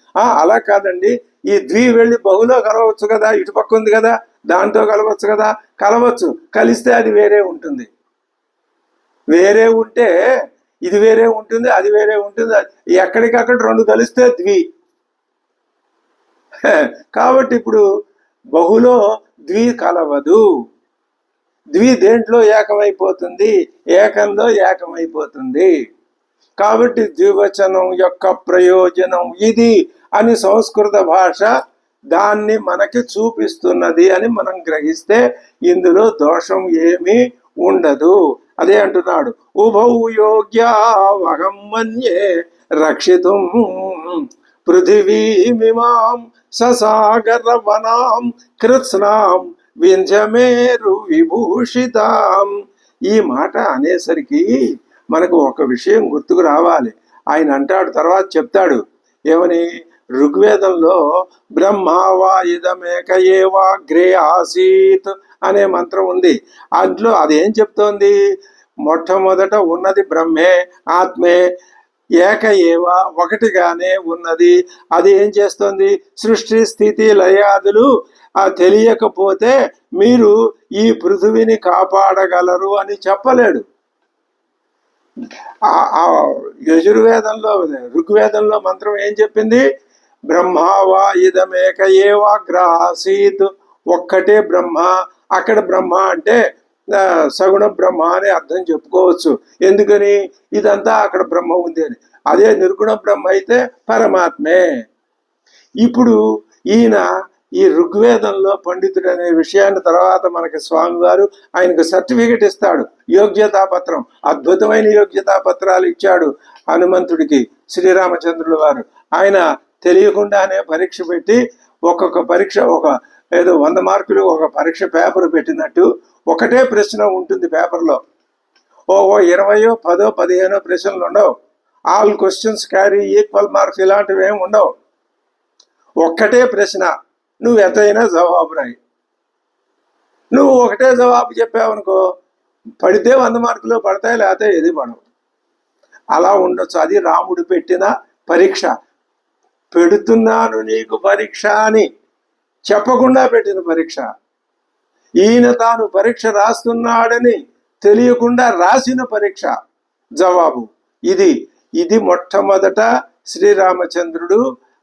అలా కాదండి, ఈ ద్వి వెళ్ళి బహులో కలవచ్చు కదా, ఇటుపక్క ఉంది కదా, దాంతో కలవచ్చు కదా. కలవచ్చు, కలిస్తే అది వేరే ఉంటుంది. వేరే ఉంటే ఇది వేరే ఉంటుంది, అది వేరే ఉంటుంది. ఎక్కడికక్కడ రెండు కలిస్తే ద్వి. కాబట్టి ఇప్పుడు బహులో ద్వి కలవదు. ద్వి దేంట్లో ఏకమైపోతుంది? ఏకంలో ఏకమైపోతుంది. కాబట్టి ద్వివచనం యొక్క ప్రయోజనం ఇది అని సంస్కృత భాష దాన్ని మనకి చూపిస్తున్నది అని మనం గ్రహిస్తే ఇందులో దోషం ఏమీ ఉండదు. అదే అంటున్నాడు, ఉభౌ యోగ్యావహం మన్యే రక్షితుం పృథివీమిమాం ససాగరవనాం కృత్స్నాం వింధ్యమేరు విభూషితాం. ఈ మాట అనేసరికి మనకు ఒక విషయం గుర్తుకు రావాలి. ఆయన అంటాడు, తర్వాత చెప్తాడు ఏమని? ఋగ్వేదంలో బ్రహ్మావా ఇదమేక ఏవాగ్రే ఆసీత్ అనే మంత్రం ఉంది. అందులో అదేం చెప్తోంది? మొట్టమొదట ఉన్నది బ్రహ్మే, ఆత్మే, ఏక ఏవ, ఒకటిగానే ఉన్నది. అది ఏం చేస్తోంది? సృష్టి స్థితి లయాదులు తెలియకపోతే మీరు ఈ పృథివిని కాపాడగలరు అని చెప్పలేడు. యజుర్వేదంలో ఋగ్వేదంలో మంత్రం ఏం చెప్పింది? బ్రహ్మావా ఇదమేక ఏవాగ్రాసీత్, ఒక్కటే బ్రహ్మ. అక్కడ బ్రహ్మ అంటే సగుణ బ్రహ్మ అని అర్థం చెప్పుకోవచ్చు. ఎందుకని? ఇదంతా అక్కడ బ్రహ్మ ఉంది అని. అదే నిర్గుణ బ్రహ్మ అయితే పరమాత్మే. ఇప్పుడు ఈయన ఈ ఋగ్వేదంలో పండితుడు అనే విషయాన్ని తర్వాత మనకి స్వామివారు ఆయనకు సర్టిఫికెట్ ఇస్తాడు, యోగ్యతాపత్రం. అద్భుతమైన యోగ్యతాపత్రాలు ఇచ్చాడు హనుమంతుడికి శ్రీరామచంద్రుల వారు. ఆయన తెలియకుండానే పరీక్ష పెట్టి ఒక్కొక్క పరీక్ష ఏదో 100 మార్కులు ఒక పరీక్ష పేపర్ పెట్టినట్టు ఒకటే ప్రశ్న ఉంటుంది పేపర్లో. 20, 10, 15 ప్రశ్నలు ఉండవు. All questions carry equal marks ఇలాంటివి ఏమి ఉండవు. ఒక్కటే ప్రశ్న, నువ్వు ఎంతైనా జవాబు రాయి. నువ్వు ఒకటే జవాబు చెప్పావనుకో, పడితే 100 మార్కులు పడతాయి, లేకపోతే ఏది పడవు. అలా ఉండొచ్చు. అది రాముడు పెట్టిన పరీక్ష. పెడుతున్నాను నీకు పరీక్ష అని చెప్పకుండా పెట్టిన పరీక్ష. ఈయన తాను పరీక్ష రాస్తున్నాడని తెలియకుండా రాసిన పరీక్ష జవాబు. ఇది మొట్టమొదట శ్రీరామచంద్రుడు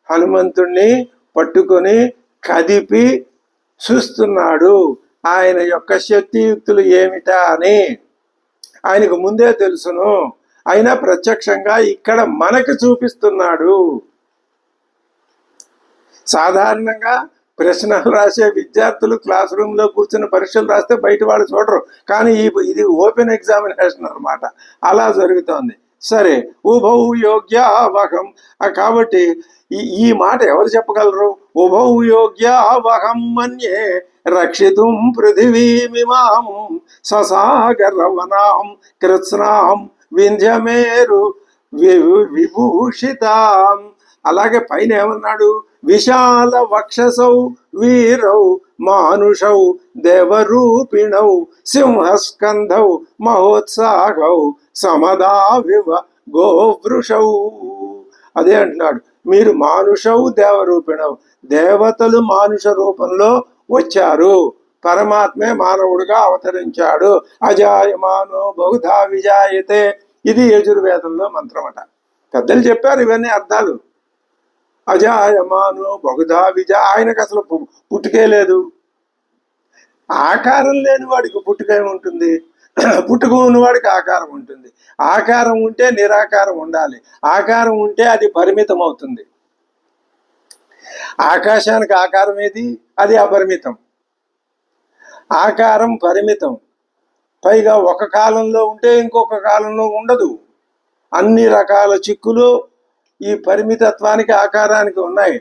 హనుమంతుణ్ణి పట్టుకొని కదిపి చూస్తున్నాడు. ఆయన యొక్క శక్తియుక్తులు ఏమిటా అని ఆయనకు ముందే తెలుసును. అయినా ప్రత్యక్షంగా ఇక్కడ మనకు చూపిస్తున్నాడు. సాధారణంగా ప్రశ్నలు రాసే విద్యార్థులు క్లాస్ రూమ్లో కూర్చుని పరీక్షలు రాస్తే బయట వాళ్ళు చూడరు. కానీ ఇది ఓపెన్ ఎగ్జామినేషన్ అన్నమాట. అలా జరుగుతోంది. సరే, ఉభౌ యోగ్యావహం. కాబట్టి ఈ మాట ఎవరు చెప్పగలరు? ఉభౌ యోగ్యావహం మన్యే రక్షితుం పృథివీమిమాం ససాగరవనాం కృత్స్నాం వింధ్యమేరు విభూషితాం. అలాగే పైన ఏమన్నాడు? విశాల వక్షసౌ వీరౌ మానుషౌ దేవరూపిణౌ సింహస్కంధౌ మహోత్సాహౌ సమదావివ గోవృషౌ. అదే అంటున్నాడు, మీరు మానుషౌ దేవరూపిణౌ, దేవతలు మానుష రూపంలో వచ్చారు, పరమాత్మే మానవుడిగా అవతరించాడు. అజాయమానో బహుధా విజాయతే. ఇది యజుర్వేదంలో మంత్రం అట. పెద్దలు చెప్పారు ఇవన్నీ అర్థాలు. అజాయమాను బహుధా విజ. ఆయనకు అసలు పుట్టుకే లేదు. ఆకారం లేని వాడికి పుట్టుక ఏముంటుంది? పుట్టుక ఉన్నవాడికి ఆకారం ఉంటుంది. ఆకారం ఉంటే నిరాకారం ఉండాలి. ఆకారం ఉంటే అది పరిమితం అవుతుంది. ఆకాశానికి ఆకారం ఏది? అది అపరిమితం. ఆకారం పరిమితం. పైగా ఒక కాలంలో ఉంటే ఇంకొక కాలంలో ఉండదు. అన్ని రకాల చిక్కులు ఈ పరిమితత్వానికి ఆకారానికి ఉన్నాయి.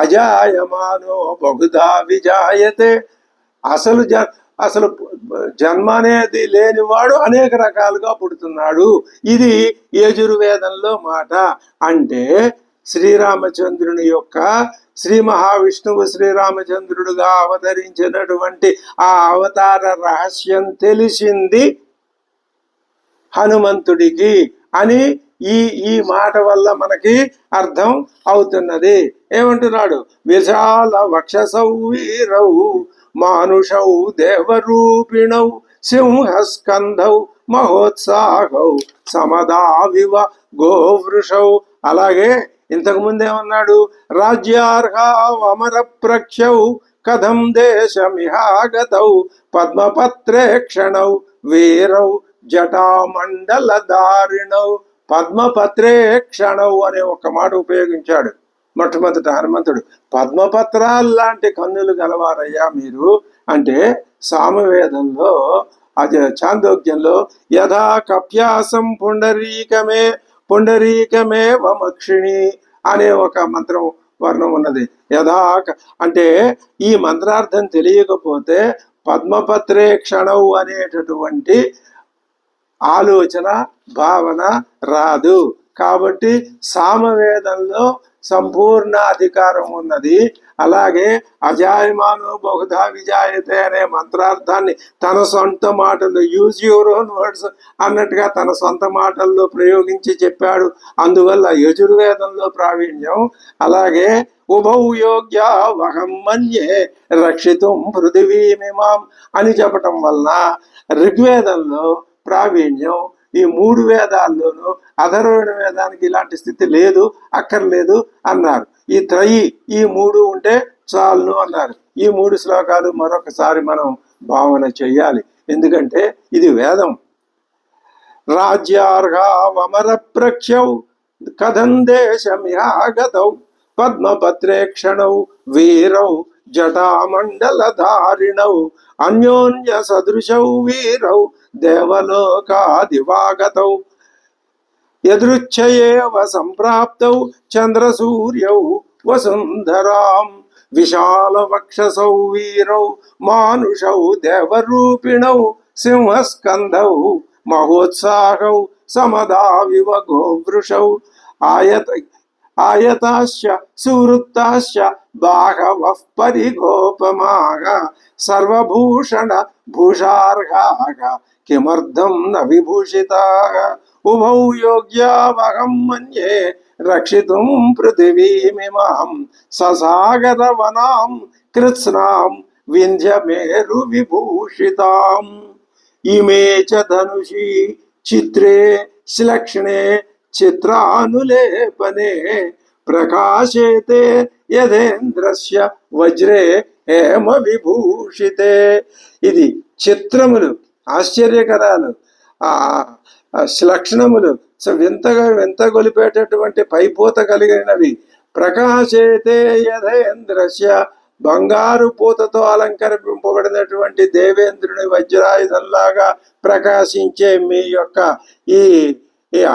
అజాయమానో బహుధా విజాయతే. అసలు జన్మ అనేది లేనివాడు అనేక రకాలుగా పుడుతున్నాడు. ఇది యజుర్వేదంలో మాట. అంటే శ్రీరామచంద్రుని యొక్క శ్రీ మహావిష్ణువు శ్రీరామచంద్రుడుగా అవతరించినటువంటి ఆ అవతార రహస్యం తెలిసింది హనుమంతుడికి అని ఈ మాట వల్ల మనకి అర్థం అవుతున్నది. ఏమంటున్నాడు? విశాల వక్షసౌ వీరౌ మానుషౌ దేవరూపిణౌ సింహస్కంధౌ మహోత్సాహౌ సమదావివ గోవృషౌ. అలాగే ఇంతకు ముందేమన్నాడు? రాజ్యార్హ అమర ప్రఖ్యౌ కథం దేశమిహాగతౌ పద్మపత్రేక్షణౌ వీరౌ జటామండల దారిణౌ. పద్మపత్రేక్షణౌ అనే ఒక మాట ఉపయోగించాడు మొట్టమొదట హనుమంతుడు. పద్మపత్రాలు లాంటి కన్నులు గలవారయ్యా మీరు అంటే సామవేదంలో చాందోగ్యంలో యథా కప్యాసం పుండరీకమే వమక్షిణి అనే ఒక మంత్రం వర్ణం ఉన్నది. యథా అంటే ఈ మంత్రార్థం తెలియకపోతే పద్మపత్రేక్షణౌ అనేటటువంటి ఆలోచన భావన రాదు. కాబట్టి సామవేదంలో సంపూర్ణ అధికారం ఉన్నది. అలాగే అజాయమానో బహుధా విజాయతే అనే మంత్రార్థాన్ని తన సొంత మాటలు, యూజ్ యువర్ ఓన్ వర్డ్స్ అన్నట్టుగా తన సొంత మాటల్లో ప్రయోగించి చెప్పాడు. అందువల్ల యజుర్వేదంలో ప్రావీణ్యం. అలాగే ఉభౌ యోగ్య వహం మన్యే రక్షితుం పృథివీమిమాం అని చెప్పటం వలన ఋగ్వేదంలో ప్రావీణ్యం. ఈ 3 వేదాల్లోనూ అధర్వణ వేదానికి ఇలాంటి స్థితి లేదు, అక్కర్లేదు అన్నారు. ఈ త్రయి, ఈ 3 ఉంటే చాలును అన్నారు. ఈ 3 శ్లోకాలు మరొకసారి మనం భావన చెయ్యాలి, ఎందుకంటే ఇది వేదం. రాజ్యార్హావమర ప్రఖ్యౌ కథం దేశమిహాగతౌ పద్మపత్రేక్షణౌ వీరౌ జటామండలధారిణౌ అన్యోన్య సదృశౌ వీరౌ దేవలోకాదివాగతౌ యదృచ్ఛయేవ సంప్రాప్తౌ చంద్రసూర్యౌ వసుంధరాం విశాలవక్షసౌ వీరౌ మానుషౌ దేవరూపిణౌ సింహస్కంధౌ మహోత్సాహౌ సమదావివ గోవృషౌ ఆయతాశ్చ సువృత్తాశ్చ బాహవః పరిగోపమాః సర్వభూషణ భూషార్హాః కిమర్థం న విభూషితాః ఉభౌ యోగ్యావహం మన్యే రక్షితుం పృథివీమిమాం ససాగరవనాం కృత్స్నాం వింధ్యమేరు విభూషితాం ఇమే చ ధనుషి చిత్రే శ్లక్ష్ణే చిత్రానులేపనే ప్రకాశేతే యథేంద్రస్య వజ్రే హేమ విభూషితే. ఇది చిత్రములు, ఆశ్చర్యకరాలు, శ్లక్షణములు, వింతగొలిపేటటువంటి పైపూత కలిగినవి. ప్రకాశేతే యథేంద్రస్య, బంగారు పూతతో అలంకరింపబడినటువంటి దేవేంద్రుని వజ్రాయుధంలాగా ప్రకాశించే మీ యొక్క ఈ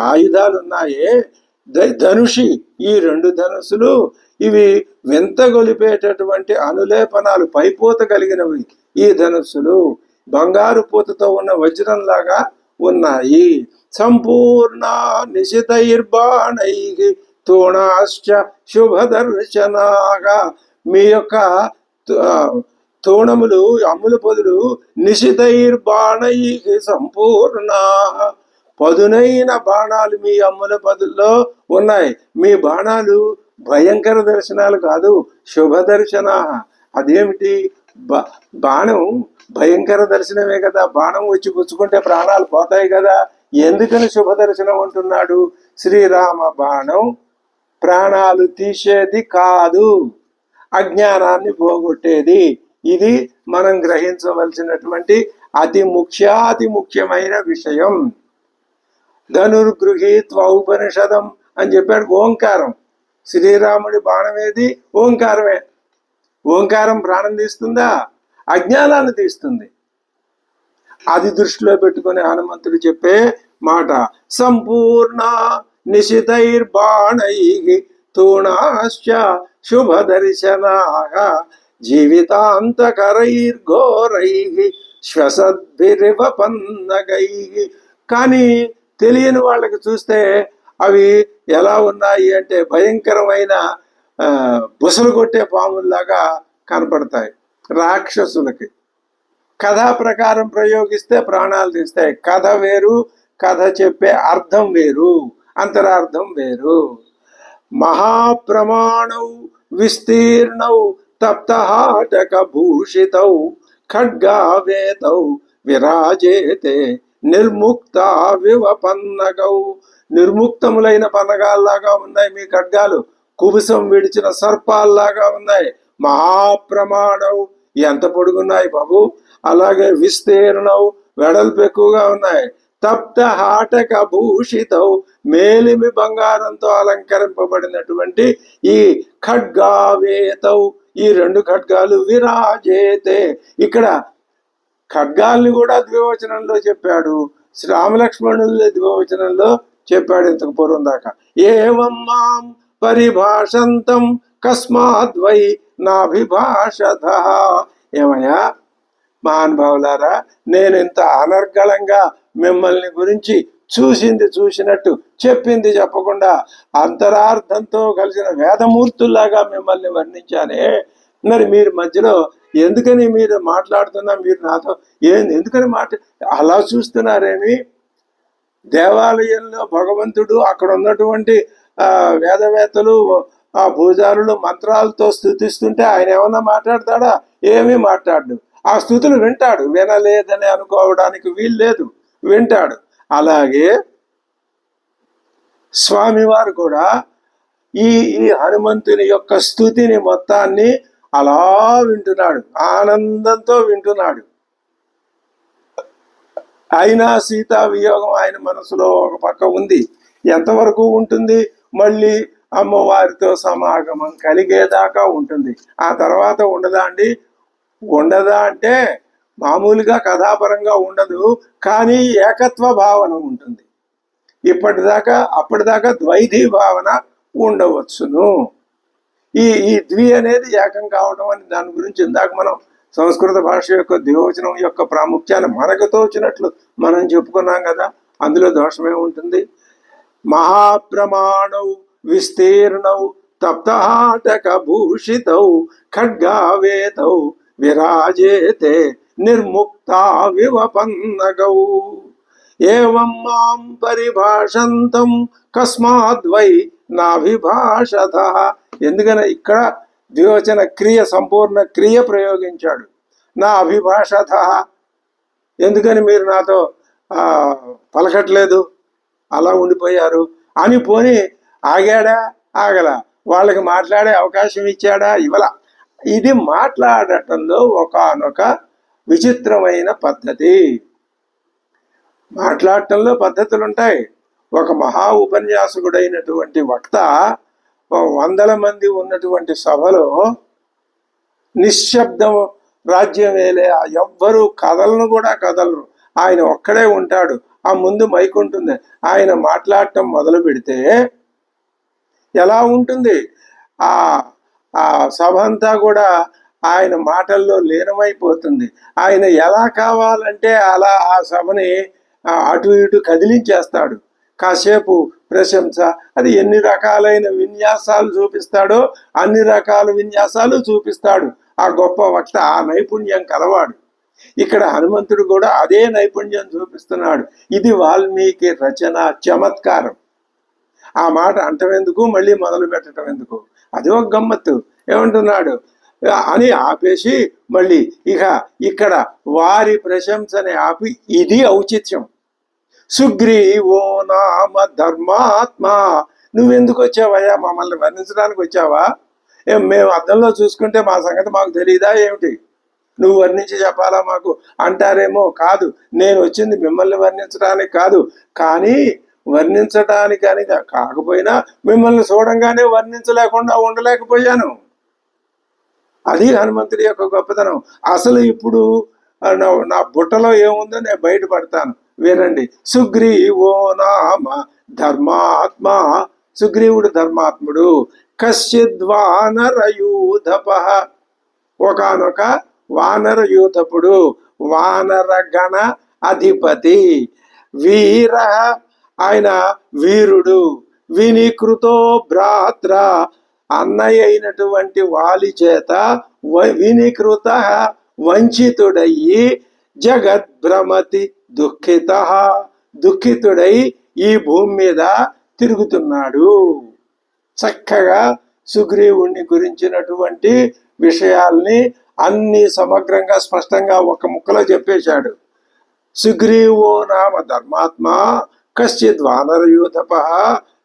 ఆయుధాలు ఉన్నాయే, ధనుషి, ఈ 2 ధనుసులు, ఇవి వింతగొలిపేటటువంటి అనులేపనాలు, పైపూత కలిగినవి. ఈ ధనుస్సులు బంగారు పూతతో ఉన్న వజ్రంలాగా ఉన్నాయి. సంపూర్ణ నిశితైర్బాణై తూణాశ్చ శుభదర్శనాగా, మీ యొక్క తూణములు, అమ్ముల పొదులు నిశితైర్బాణై సంపూర్ణ, పదునైన బాణాలు మీ అమ్ముల పదుల్లో ఉన్నాయి. మీ బాణాలు భయంకర దర్శనాలు కాదు, శుభ దర్శన. అదేమిటి? బాణం భయంకర దర్శనమే కదా, బాణం వచ్చి గుచ్చుకుంటే ప్రాణాలు పోతాయి కదా. ఎందుకని శుభ దర్శనం అంటున్నాడు? శ్రీరామ బాణం ప్రాణాలు తీసేది కాదు, అజ్ఞానాన్ని పోగొట్టేది. ఇది మనం గ్రహించవలసినటువంటి అతి ముఖ్యమైన విషయం. ధనుర్గృహీత్వ ఉపనిషదం అని చెప్పాడు. ఓంకారం, శ్రీరాముడి బాణం ఏది? ఓంకారమే. ఓంకారం ప్రాణం తీస్తుందా? అజ్ఞానాన్ని తీస్తుంది. అది దృష్టిలో పెట్టుకుని హనుమంతుడు చెప్పే మాట సంపూర్ణ నిశితైర్బాణై తూణాశ్చ శుభ దర్శనాః జీవితాంతకరైర్ఘోరై శ్వసద్భిరివపన్నగై. కానీ తెలియని వాళ్ళకి చూస్తే అవి ఎలా ఉన్నాయి అంటే భయంకరమైన బుసలు కొట్టే పాముల్లాగా కనపడతాయి రాక్షసులకి. కథా ప్రకారం ప్రయోగిస్తే ప్రాణాలు తీస్తాయి. కథ వేరు, కథ చెప్పే అర్థం వేరు, అంతరార్థం వేరు. మహాప్రమాణౌ విస్తీర్ణౌ తప్తహాటక భూషితౌ ఖడ్గావేతౌ విరాజేతే నిర్ముక్త వివపన్నగౌ. నిర్ముక్తములైన పన్నగాల్లాగా ఉన్నాయి మీ ఖడ్గాలు, కుబుసం విడిచిన సర్పాల్లాగా ఉన్నాయి. మహాప్రమాణం, ఎంత పొడుగున్నాయి బాబు. అలాగే విస్తీర్ణం, వెడల్పు ఎక్కువగా ఉన్నాయి. తప్త హాటక భూషితౌ, మేలిమి బంగారంతో అలంకరింపబడినటువంటి ఈ ఖడ్గావేతౌ, ఈ 2 ఖడ్గాలు విరాజేతే. ఇక్కడ ఖడ్గాల్ని కూడా ద్వివచనంలో చెప్పాడు, శ్రీరామలక్ష్మణుల్ని ద్వివచనంలో చెప్పాడు ఇంతకు పూర్వం దాకా. ఏవం మాం పరిభాషంతం కస్మాద్వై నాభిభాషత. ఏమయ్యా మహానుభావులారా, నేను ఇంత అనర్గళంగా మిమ్మల్ని గురించి చూసింది చూసినట్టు, చెప్పింది చెప్పకుండా అంతరార్థంతో కలిసిన వేదమూర్తుల్లాగా మిమ్మల్ని వర్ణించానే. మరి మీరు మధ్యలో ఎందుకని మీరు మాట్లాడుతున్నా, మీరు నాతో ఎందుకని అలా చూస్తున్నారేమి? దేవాలయంలో భగవంతుడు అక్కడ ఉన్నటువంటి వేదవేత్తలు ఆ పూజారులు మంత్రాలతో స్తుతిస్తుంటే ఆయన ఏమన్నా మాట్లాడతాడా? ఏమీ మాట్లాడు. ఆ స్తుతులు వింటాడు, వినలేదని అనుకోవడానికి వీల్లేదు, వింటాడు. అలాగే స్వామివారు కూడా ఈ హనుమంతుని యొక్క స్తుతిని మొత్తాన్ని అలా వింటున్నాడు, ఆనందంతో వింటున్నాడు. అయినా సీతా వియోగం ఆయన మనసులో ఒక పక్క ఉంది. ఎంతవరకు ఉంటుంది? మళ్ళీ అమ్మవారితో సమాగమం కలిగేదాకా ఉంటుంది. ఆ తర్వాత ఉండదా అండి? ఉండదా అంటే మామూలుగా కథాపరంగా ఉండదు, కానీ ఏకత్వ భావన ఉంటుంది. అప్పటిదాకా ద్వైధీ భావన ఉండవచ్చును. ఈ ద్వి అనేది ఏకం కావడం అని దాని గురించి ఇందాక మనం సంస్కృత భాష యొక్క ద్వివచనం యొక్క ప్రాముఖ్యాన్ని మనకు తోచినట్లు మనం చెప్పుకున్నాం కదా. అందులో దోషమే ఉంటుంది. మహాప్రమాణౌ విస్తీర్ణౌ తప్తహాటక భూషితౌ ఖడ్గావేతౌ విరాజేతే నిర్ముక్తా వివపన్నగౌ ఏవం మాం పరిభాషంతం కస్మాద్వై నాభిభాషతః. ఎందుకని ఇక్కడ ద్వివచన క్రియ, సంపూర్ణ క్రియ ప్రయోగించాడు. నా అభిభాషతః, ఎందుకని మీరు నాతో పలకట్లేదు, అలా ఉండిపోయారు అని. పోని ఆగాడా? ఆగల. వాళ్ళకి మాట్లాడే అవకాశం ఇచ్చాడా? ఇవ్వల. ఇది మాట్లాడటంలో ఒకానొక విచిత్రమైన పద్ధతి. మాట్లాడటంలో పద్ధతులు ఉంటాయి. ఒక మహా ఉపన్యాసకుడైనటువంటి వక్త 100 మంది ఉన్నటువంటి సభలో నిశ్శబ్దం రాజ్యం వేలే, ఎవ్వరూ కదలను కూడా కదలరు. ఆయన ఒక్కడే ఉంటాడు. ఆ ముందు మైక్ ఉంటుంది. ఆయన మాట్లాడటం మొదలు పెడితే ఎలా ఉంటుంది? ఆ సభ అంతా కూడా ఆయన మాటల్లో లీనమైపోతుంది. ఆయన ఎలా కావాలంటే అలా ఆ సభని అటు ఇటు కదిలించేస్తాడు. కాసేపు ప్రశంస, అది ఎన్ని రకాలైన విన్యాసాలు చూపిస్తాడో అన్ని రకాల విన్యాసాలు చూపిస్తాడు ఆ గొప్ప వక్త. ఆ నైపుణ్యం కలవాడు. ఇక్కడ హనుమంతుడు కూడా అదే నైపుణ్యం చూపిస్తున్నాడు. ఇది వాల్మీకి రచన చమత్కారం. ఆ మాట అంటవెందుకు, మళ్ళీ మొదలు పెట్టడం ఎందుకు? అది ఒక గమ్మత్తు. ఏమంటున్నాడు అని ఆపేసి మళ్ళీ ఇక్కడ వారి ప్రశంసని ఆపి ఇది ఔచిత్యం. సుగ్రీవో నామ ధర్మాత్మ. నువ్వెందుకు వచ్చావయ్యా? మమ్మల్ని వర్ణించడానికి వచ్చావా? మేము అద్దంలో చూసుకుంటే మా సంగతి మాకు తెలియదా ఏమిటి? నువ్వు వర్ణించి చెప్పాలా మాకు అంటారేమో. కాదు, నేను వచ్చింది మిమ్మల్ని వర్ణించడానికి కాదు, కానీ వర్ణించడానికి అని కాకపోయినా మిమ్మల్ని చూడంగానే వర్ణించలేకుండా ఉండలేకపోయాను. అది హనుమంతుడి యొక్క గొప్పతనం. అసలు ఇప్పుడు నా బుట్టలో ఏముందో నేను బయటపడతాను, వినండి. సుగ్రీవో నామ ధర్మాత్మ. సుగ్రీవుడు ధర్మాత్ముడు. కశ్చిద్వానరయూధప. ఒకనొక వానర యూథపుడు, వానర గణ అధిపతి. వీర, ఆయన వీరుడు. వినికృతో భ్రాత్ర, అన్నయ్య అయినటువంటి వాలి చేత వినికృత, వంచితుడయ్యి, జగద్భ్రమతి దుఃఖిత, దుఃఖితుడై ఈ భూమి మీద తిరుగుతున్నాడు. చక్కగా సుగ్రీవుణ్ణి గురించినటువంటి విషయాల్ని అన్ని సమగ్రంగా స్పష్టంగా ఒక ముక్కలో చెప్పేశాడు. సుగ్రీవో నామ ధర్మాత్మ కశ్చిద్ వానరయూథప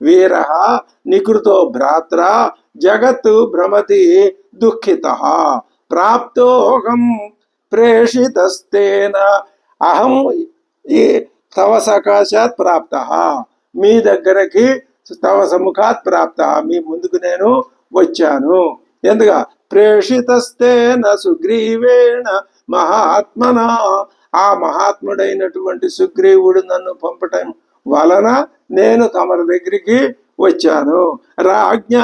వీర నికృతో భ్రాత్ర జగత్ భ్రమతి దుఃఖిత ప్రాప్తోహం ప్రేషితస్తేన అహం తవ సకాశాత్ ప్రాప్త. మీ దగ్గరకి తవ సముఖాత్ ప్రాప్త, మీ ముందుకు నేను వచ్చాను. ఎందుగా? ప్రేషితస్తేన సుగ్రీవేణ మహాత్మన. ఆ మహాత్ముడైనటువంటి సుగ్రీవుడు నన్ను పంపటం వలన నేను తమరి దగ్గరికి వచ్చాను. రాజ్ఞ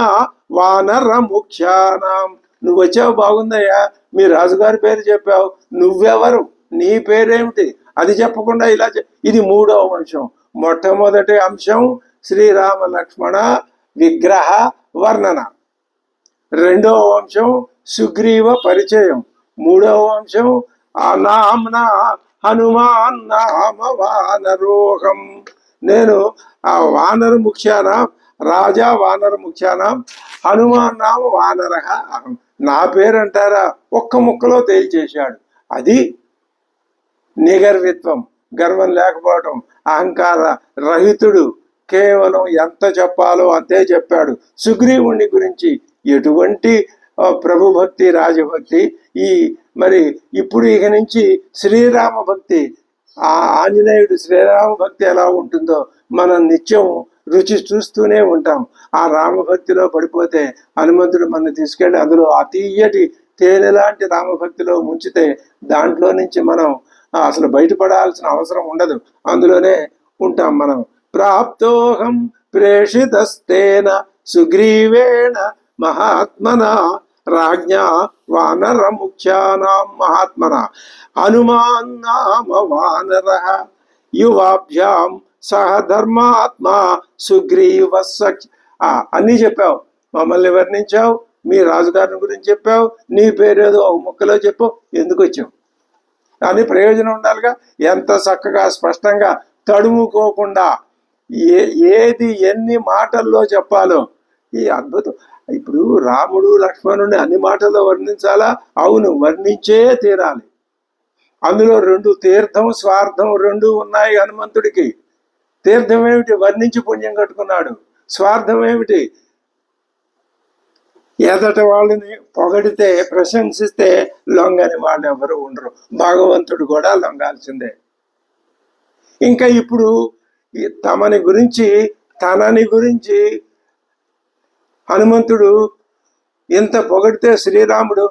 వానర ముఖ్యానం. నువ్వు వచ్చావు, బాగుందయ్యా. మీ రాజుగారి పేరు చెప్పావు, నువ్వెవరు, నీ పేరేమిటి అది చెప్పకుండా ఇలా ఇది 3వ అంశం. మొట్టమొదటి అంశం శ్రీరామ లక్ష్మణ విగ్రహ వర్ణన, రెండవ అంశం సుగ్రీవ పరిచయం, మూడవ అంశం నామ్న హనుమాన్ నామ వానరోహం. నేను ఆ వానర ముఖ్యాన రాజా వానర ముఖ్యాన హనుమాన్ నామ వానర అహం. నా పేరు అంటారా ఒక్క ముక్కలో తేల్చేశాడు. అది నిగర్విత్వం, గర్వం లేకపోవటం, అహంకార రహితుడు. కేవలం ఎంత చెప్పాలో అంతే చెప్పాడు. సుగ్రీవుని గురించి ఎటువంటి ప్రభుభక్తి, రాజభక్తి. మరి ఇప్పుడు ఇక నుంచి శ్రీరామ భక్తి, ఆ ఆంజనేయుడు శ్రీరామ భక్తి ఎలా ఉంటుందో మనం నిత్యం రుచి చూస్తూనే ఉంటాం. ఆ రామభక్తిలో పడిపోతే హనుమంతుడు మన తీసుకెళ్ళి అందులో ఆ తీయటి తేనె లాంటి రామభక్తిలో ముంచితే దాంట్లో నుంచి మనం అసలు బయటపడాల్సిన అవసరం ఉండదు, అందులోనే ఉంటాం మనం. ప్రాప్తోహం ప్రేషితస్తేన సుగ్రీవేణ మహాత్మన రాజ్ఞా వానర ముఖ్యానాం మహాత్మన హనుమాన్ నామ వానరః యువాభ్యాం సహ ధర్మాత్మా సుగ్రీవ అన్నీ చెప్పావు, మమ్మల్ని వర్ణించావు, మీ రాజుగారిని గురించి చెప్పావు, నీ పేరేదో ఒక ముక్కలో చెప్పు, ఎందుకు వచ్చావు అని ప్రయోజనం ఉండాలిగా. ఎంత చక్కగా స్పష్టంగా తడుముకోకుండా ఏది ఎన్ని మాటల్లో చెప్పాలో. ఈ అద్భుతం. ఇప్పుడు రాముడు లక్ష్మణుని అన్ని మాటల్లో వర్ణించాలా? అవును, వర్ణించే తీరాలి. అందులో రెండు, తీర్థం స్వార్థం రెండు ఉన్నాయి హనుమంతుడికి. తీర్థం ఏమిటి? వర్ణించి పుణ్యం కట్టుకున్నాడు. స్వార్థం ఏమిటి? ఎదట వాళ్ళని పొగడితే ప్రశంసిస్తే లొంగని వాళ్ళు ఎవరు ఉండరు. భగవంతుడు కూడా లొంగాల్సిందే. ఇంకా ఇప్పుడు తనని గురించి హనుమంతుడు ఎంత పొగిడితే శ్రీరాముడు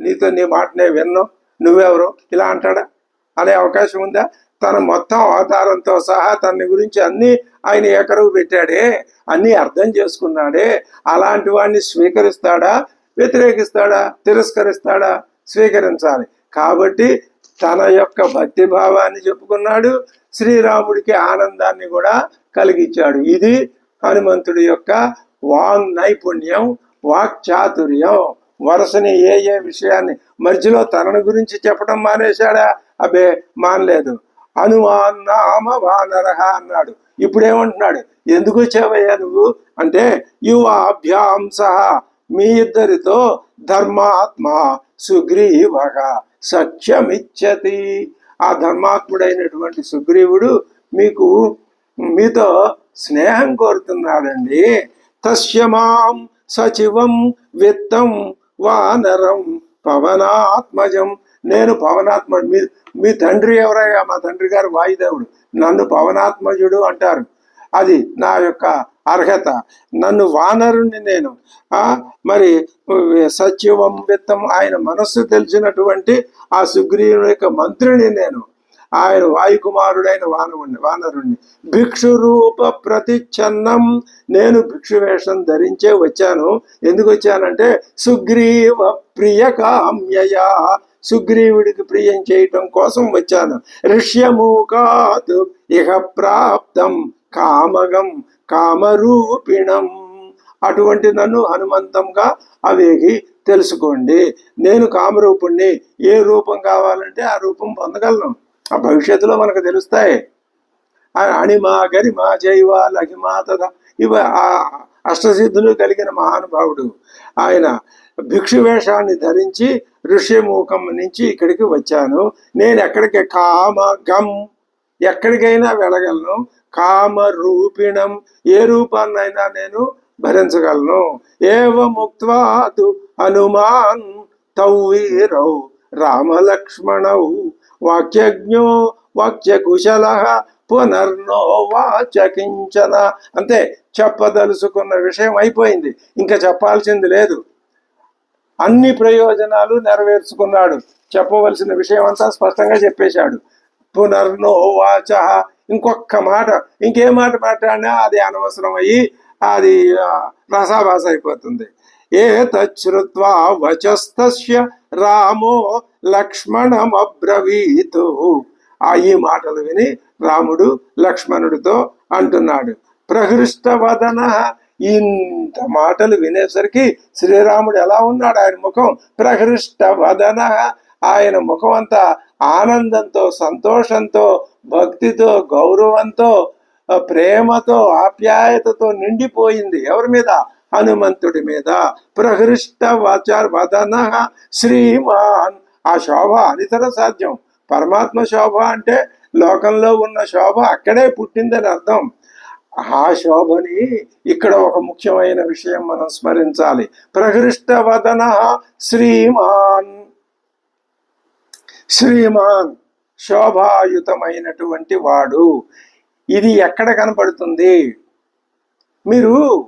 నీతో నీ మాటనే విన్ను, నువ్వెవరు ఇలా అంటాడా అనే అవకాశం ఉందా? తన మొత్తం అవతారంతో సహా తన గురించి అన్ని ఆయన ఏకరువు పెట్టాడే, అన్ని అర్థం చేసుకున్నాడే. అలాంటి వాడిని స్వీకరిస్తాడా, వ్యతిరేకిస్తాడా, తిరస్కరిస్తాడా? స్వీకరించాలి. కాబట్టి తన యొక్క భక్తి భావాన్ని చెప్పుకున్నాడు, శ్రీరాముడికి ఆనందాన్ని కూడా కలిగించాడు. ఇది హనుమంతుడి యొక్క వాంగ్ నైపుణ్యం, వాక్చాతుర్యం. వరుసని ఏ విషయాన్ని మధ్యలో తనని గురించి చెప్పడం మానేశాడా? అబే, మానలేదు. హనుమాన్ నామ వానరః అన్నాడు. ఇప్పుడేమంటున్నాడు? ఎందుకు వచ్చావయ్యా నువ్వు అంటే, యువాభ్యాం సహా మీ ఇద్దరితో ధర్మాత్మ సుగ్రీవః సఖ్యమిచ్చతి. ఆ ధర్మాత్ముడైనటువంటి సుగ్రీవుడు మీతో స్నేహం కోరుతున్నాడండి. తస్యమాం సచివం విత్తం వానరం పవనాత్మజం. నేను పవనాత్మడు. మీ తండ్రి ఎవరయ్యా? మా తండ్రి గారు వాయుదేవుడు. నన్ను పవనాత్మజుడు అంటారు. అది నా యొక్క అర్హత. నన్ను వానరుణ్ణి నేను. మరి సచివం విత్తం, ఆయన మనస్సు తెలిసినటువంటి ఆ సుగ్రీవుని యొక్క మంత్రిని నేను. ఆయన వాయుకుమారుడైన వానరుణ్ణి. భిక్షు రూప ప్రతిచ్ఛన్నం, నేను భిక్షు వేషం ధరించే వచ్చాను. ఎందుకు వచ్చానంటే సుగ్రీవ ప్రియ కామ్యయా, సుగ్రీవుడికి ప్రియం చేయటం కోసం వచ్చాను. ఋష్యమూకాత్ ఇహ ప్రాప్తం కామగం కామరూపిణం. అటువంటి నన్ను హనుమంతంగా అవేగి తెలుసుకోండి. నేను కామరూపుణ్ణి. ఏ రూపం కావాలంటే ఆ రూపం పొందగలను. ఆ భవిష్యత్తులో మనకు తెలుస్తాయి. అణిమా గరిమా జైవ లఘిమా తథా ఇవ అష్టసిద్ధులు కలిగిన మహానుభావుడు. ఆయన భిక్షు వేషాన్ని ధరించి ఋష్యముఖం నుంచి ఇక్కడికి వచ్చాను. నేను ఎక్కడికి కామగం, ఎక్కడికైనా వెళ్ళగలను. కామరూపిణం, ఏ రూపాన్నైనా నేను భరించగలను. ఏవముక్త్వాతు హనుమాన్ తౌ వీరౌ రామలక్ష్మణౌ వాక్యజ్ఞో వాక్యకుశల పునర్నో వాచకించన. అంతే, చెప్పదలుచుకున్న విషయం అయిపోయింది. ఇంకా చెప్పాల్సింది లేదు. అన్ని ప్రయోజనాలు నెరవేర్చుకున్నాడు. చెప్పవలసిన విషయం అంతా స్పష్టంగా చెప్పేశాడు. పునర్నో వాచ, ఇంకొక మాట, ఇంకే మాట మాట్లాడినా అది అనవసరం అయ్యి అది రసాభాస అయిపోతుంది. ఏతచ్చుత్వా వచస్తస్య రామో లక్ష్మణమబ్రవీతు. ఈ మాటలు విని రాముడు లక్ష్మణుడితో అంటున్నాడు. ప్రహృష్టవదన. ఇంత మాటలు వినేసరికి శ్రీరాముడు ఎలా ఉన్నాడు? ఆయన ముఖం ప్రహృష్టవదన. ఆయన ముఖం అంతా ఆనందంతో, సంతోషంతో, భక్తితో, గౌరవంతో, ప్రేమతో, ఆప్యాయతతో నిండిపోయింది. ఎవరి మీద? హనుమంతుడి మీద. ప్రహృష్ట వదన శ్రీమాన్. ఆ శోభ అనితర సాధ్యం. పరమాత్మ శోభ అంటే లోకంలో ఉన్న శోభ అక్కడే పుట్టిందని అర్థం. ఆ శోభని ఇక్కడ ఒక ముఖ్యమైన విషయం మనం స్మరించాలి. ప్రహృష్ట వదన శ్రీమాన్. శ్రీమాన్ శోభాయుతమైనటువంటి వాడు. ఇది ఎక్కడ కనపడుతుంది? మీరు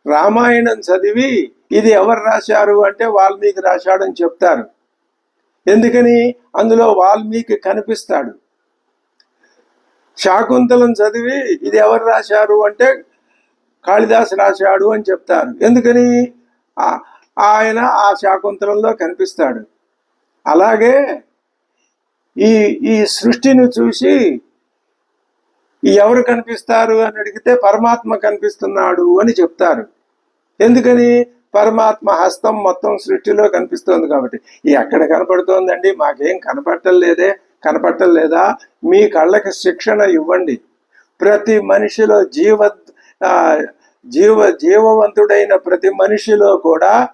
రామాయణం చదివి ఇది ఎవరు రాశారు అంటే వాల్మీకి రాశాడని చెప్తారు. ఎందుకని? అందులో వాల్మీకి కనిపిస్తాడు. శాకుంతలం చదివి ఇది ఎవరు రాశారు అంటే కాళిదాసు రాశాడు అని చెప్తారు. ఎందుకని? ఆయన ఆ శాకుంతలంలో కనిపిస్తాడు. అలాగే ఈ సృష్టిని చూసి ఎవరు కనిపిస్తారు అని అడిగితే పరమాత్మ కనిపిస్తున్నాడు అని చెప్తారు. ఎందుకని? పరమాత్మ హస్తం మొత్తం సృష్టిలో కనిపిస్తోంది కాబట్టి. ఎక్కడ కనపడుతోందండి? మాకేం కనపట్టలేదా? మీ కళ్ళకి శిక్షణ ఇవ్వండి. ప్రతి మనిషిలో జీవవంతుడైన ప్రతి మనిషిలో కూడా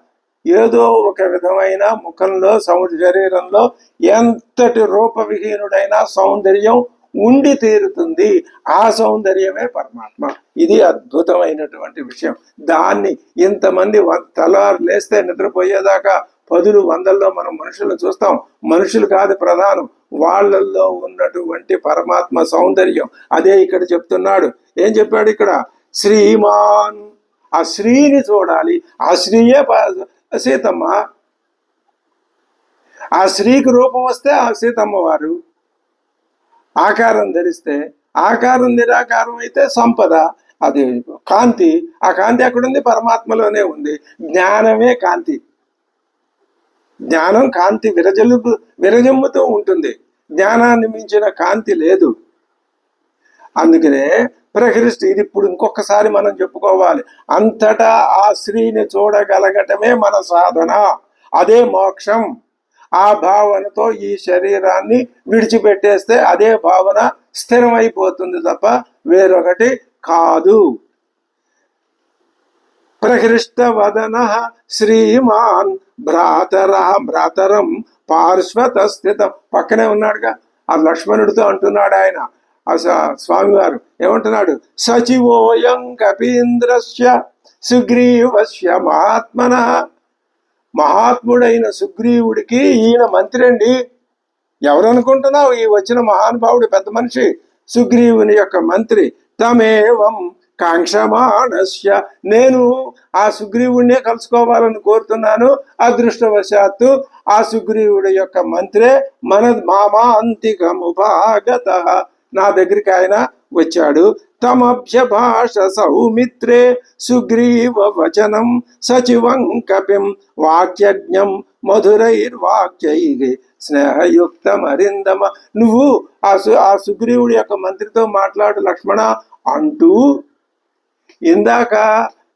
ఏదో ఒక విధమైన ముఖంలో, శరీరంలో ఎంతటి రూపవిహీనుడైనా సౌందర్యం ఉండి తీరుతుంది. ఆ సౌందర్యమే పరమాత్మ. ఇది అద్భుతమైనటువంటి విషయం. దాన్ని ఇంతమంది తెల్లవారు లేస్తే నిద్రపోయేదాకా పదులు వందల్లో మనం మనుషులను చూస్తాం. మనుషులు కాదు ప్రధానం, వాళ్ళల్లో ఉన్నటువంటి పరమాత్మ సౌందర్యం. అదే ఇక్కడ చెప్తున్నాడు. ఏం చెప్పాడు ఇక్కడ? శ్రీమాన్. ఆ శ్రీని చూడాలి. ఆ శ్రీయే సీతమ్మ. ఆ శ్రీకి రూపం వస్తే ఆ సీతమ్మ వారు. ఆకారం ధరిస్తే, ఆకారం నిరాకారం అయితే సంపద, అది కాంతి. ఆ కాంతి ఎక్కడుంది? పరమాత్మలోనే ఉంది. జ్ఞానమే కాంతి. జ్ఞానం కాంతి విరజమ్ముతూ ఉంటుంది. జ్ఞానాన్ని మించిన కాంతి లేదు. అందుకనే ప్రకృష్టి. ఇది ఇప్పుడు ఇంకొకసారి మనం చెప్పుకోవాలి. అంతటా ఆ శ్రీని చూడగలగటమే మన సాధన. అదే మోక్షం. ఆ భావనతో ఈ శరీరాన్ని విడిచిపెట్టేస్తే అదే భావన స్థిరమైపోతుంది తప్ప వేరొకటి కాదు. ప్రహృష్ట వదన శ్రీమాన్ భ్రాతరం పార్శ్వత స్థితం. పక్కనే ఉన్నాడుగా ఆ లక్ష్మణుడితో అంటున్నాడు ఆయన. ఆ స్వామివారు ఏమంటున్నాడు? సచివోయం కపీంద్రస్య సుగ్రీవస్య మహాత్మన. మహాత్ముడైన సుగ్రీవుడికి ఈయన మంత్రి అండి. ఎవరనుకుంటున్నావు? ఈ వచ్చిన మహానుభావుడు పెద్ద మనిషి, సుగ్రీవుని యొక్క మంత్రి. తమేవం కాంక్షమాణస్య. నేను ఆ సుగ్రీవుడినే కలుసుకోవాలని కోరుతున్నాను. అదృష్టవశాత్తు ఆ సుగ్రీవుడి యొక్క మంత్రే మామాంతికముపాగత. నా దగ్గరికి ఆయన వచ్చాడు. తమభ్యభాష సౌమిత్రే సుగ్రీవ వచనం సచివం కపిం వాక్యజ్ఞం మధురైర్వాక్యై స్నేహయుక్తం అరిందమ. నువ్వు ఆ సుగ్రీవుడి యొక్క మంత్రితో మాట్లాడు లక్ష్మణ అంటూ, ఇందాక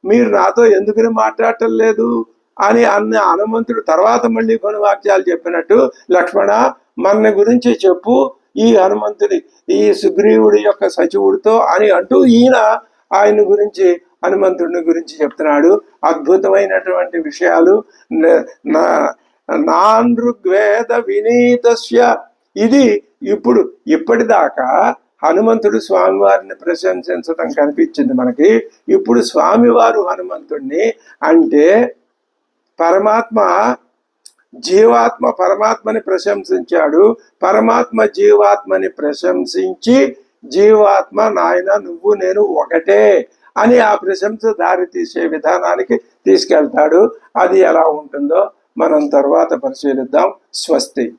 మీరు నాతో ఎందుకని మాట్లాడటం లేదు అని అన్న హనుమంతుడు తర్వాత మళ్ళీ కొన్ని వాక్యాలు చెప్పినట్టు, లక్ష్మణ మన గురించి చెప్పు ఈ హనుమంతుడి, ఈ సుగ్రీవుడి యొక్క సచివుడితో అని అంటూ ఈయన ఆయన గురించి, హనుమంతుడిని గురించి చెప్తున్నాడు. అద్భుతమైనటువంటి విషయాలు. నానృగ్వేద వినీతస్య. ఇది ఇప్పటిదాకా హనుమంతుడు స్వామివారిని ప్రశంసించడం కనిపించింది మనకి. ఇప్పుడు స్వామివారు హనుమంతుడిని అంటే జీవాత్మ పరమాత్మని ప్రశంసించాడు. పరమాత్మ జీవాత్మని ప్రశంసించి జీవాత్మ నాయన నువ్వు నేను ఒకటే అని ఆ ప్రశంస దారి తీసే విధానానికి తీసుకెళ్తాడు. అది ఎలా ఉంటుందో మనం తర్వాత పరిశీలిద్దాం. స్వస్తి.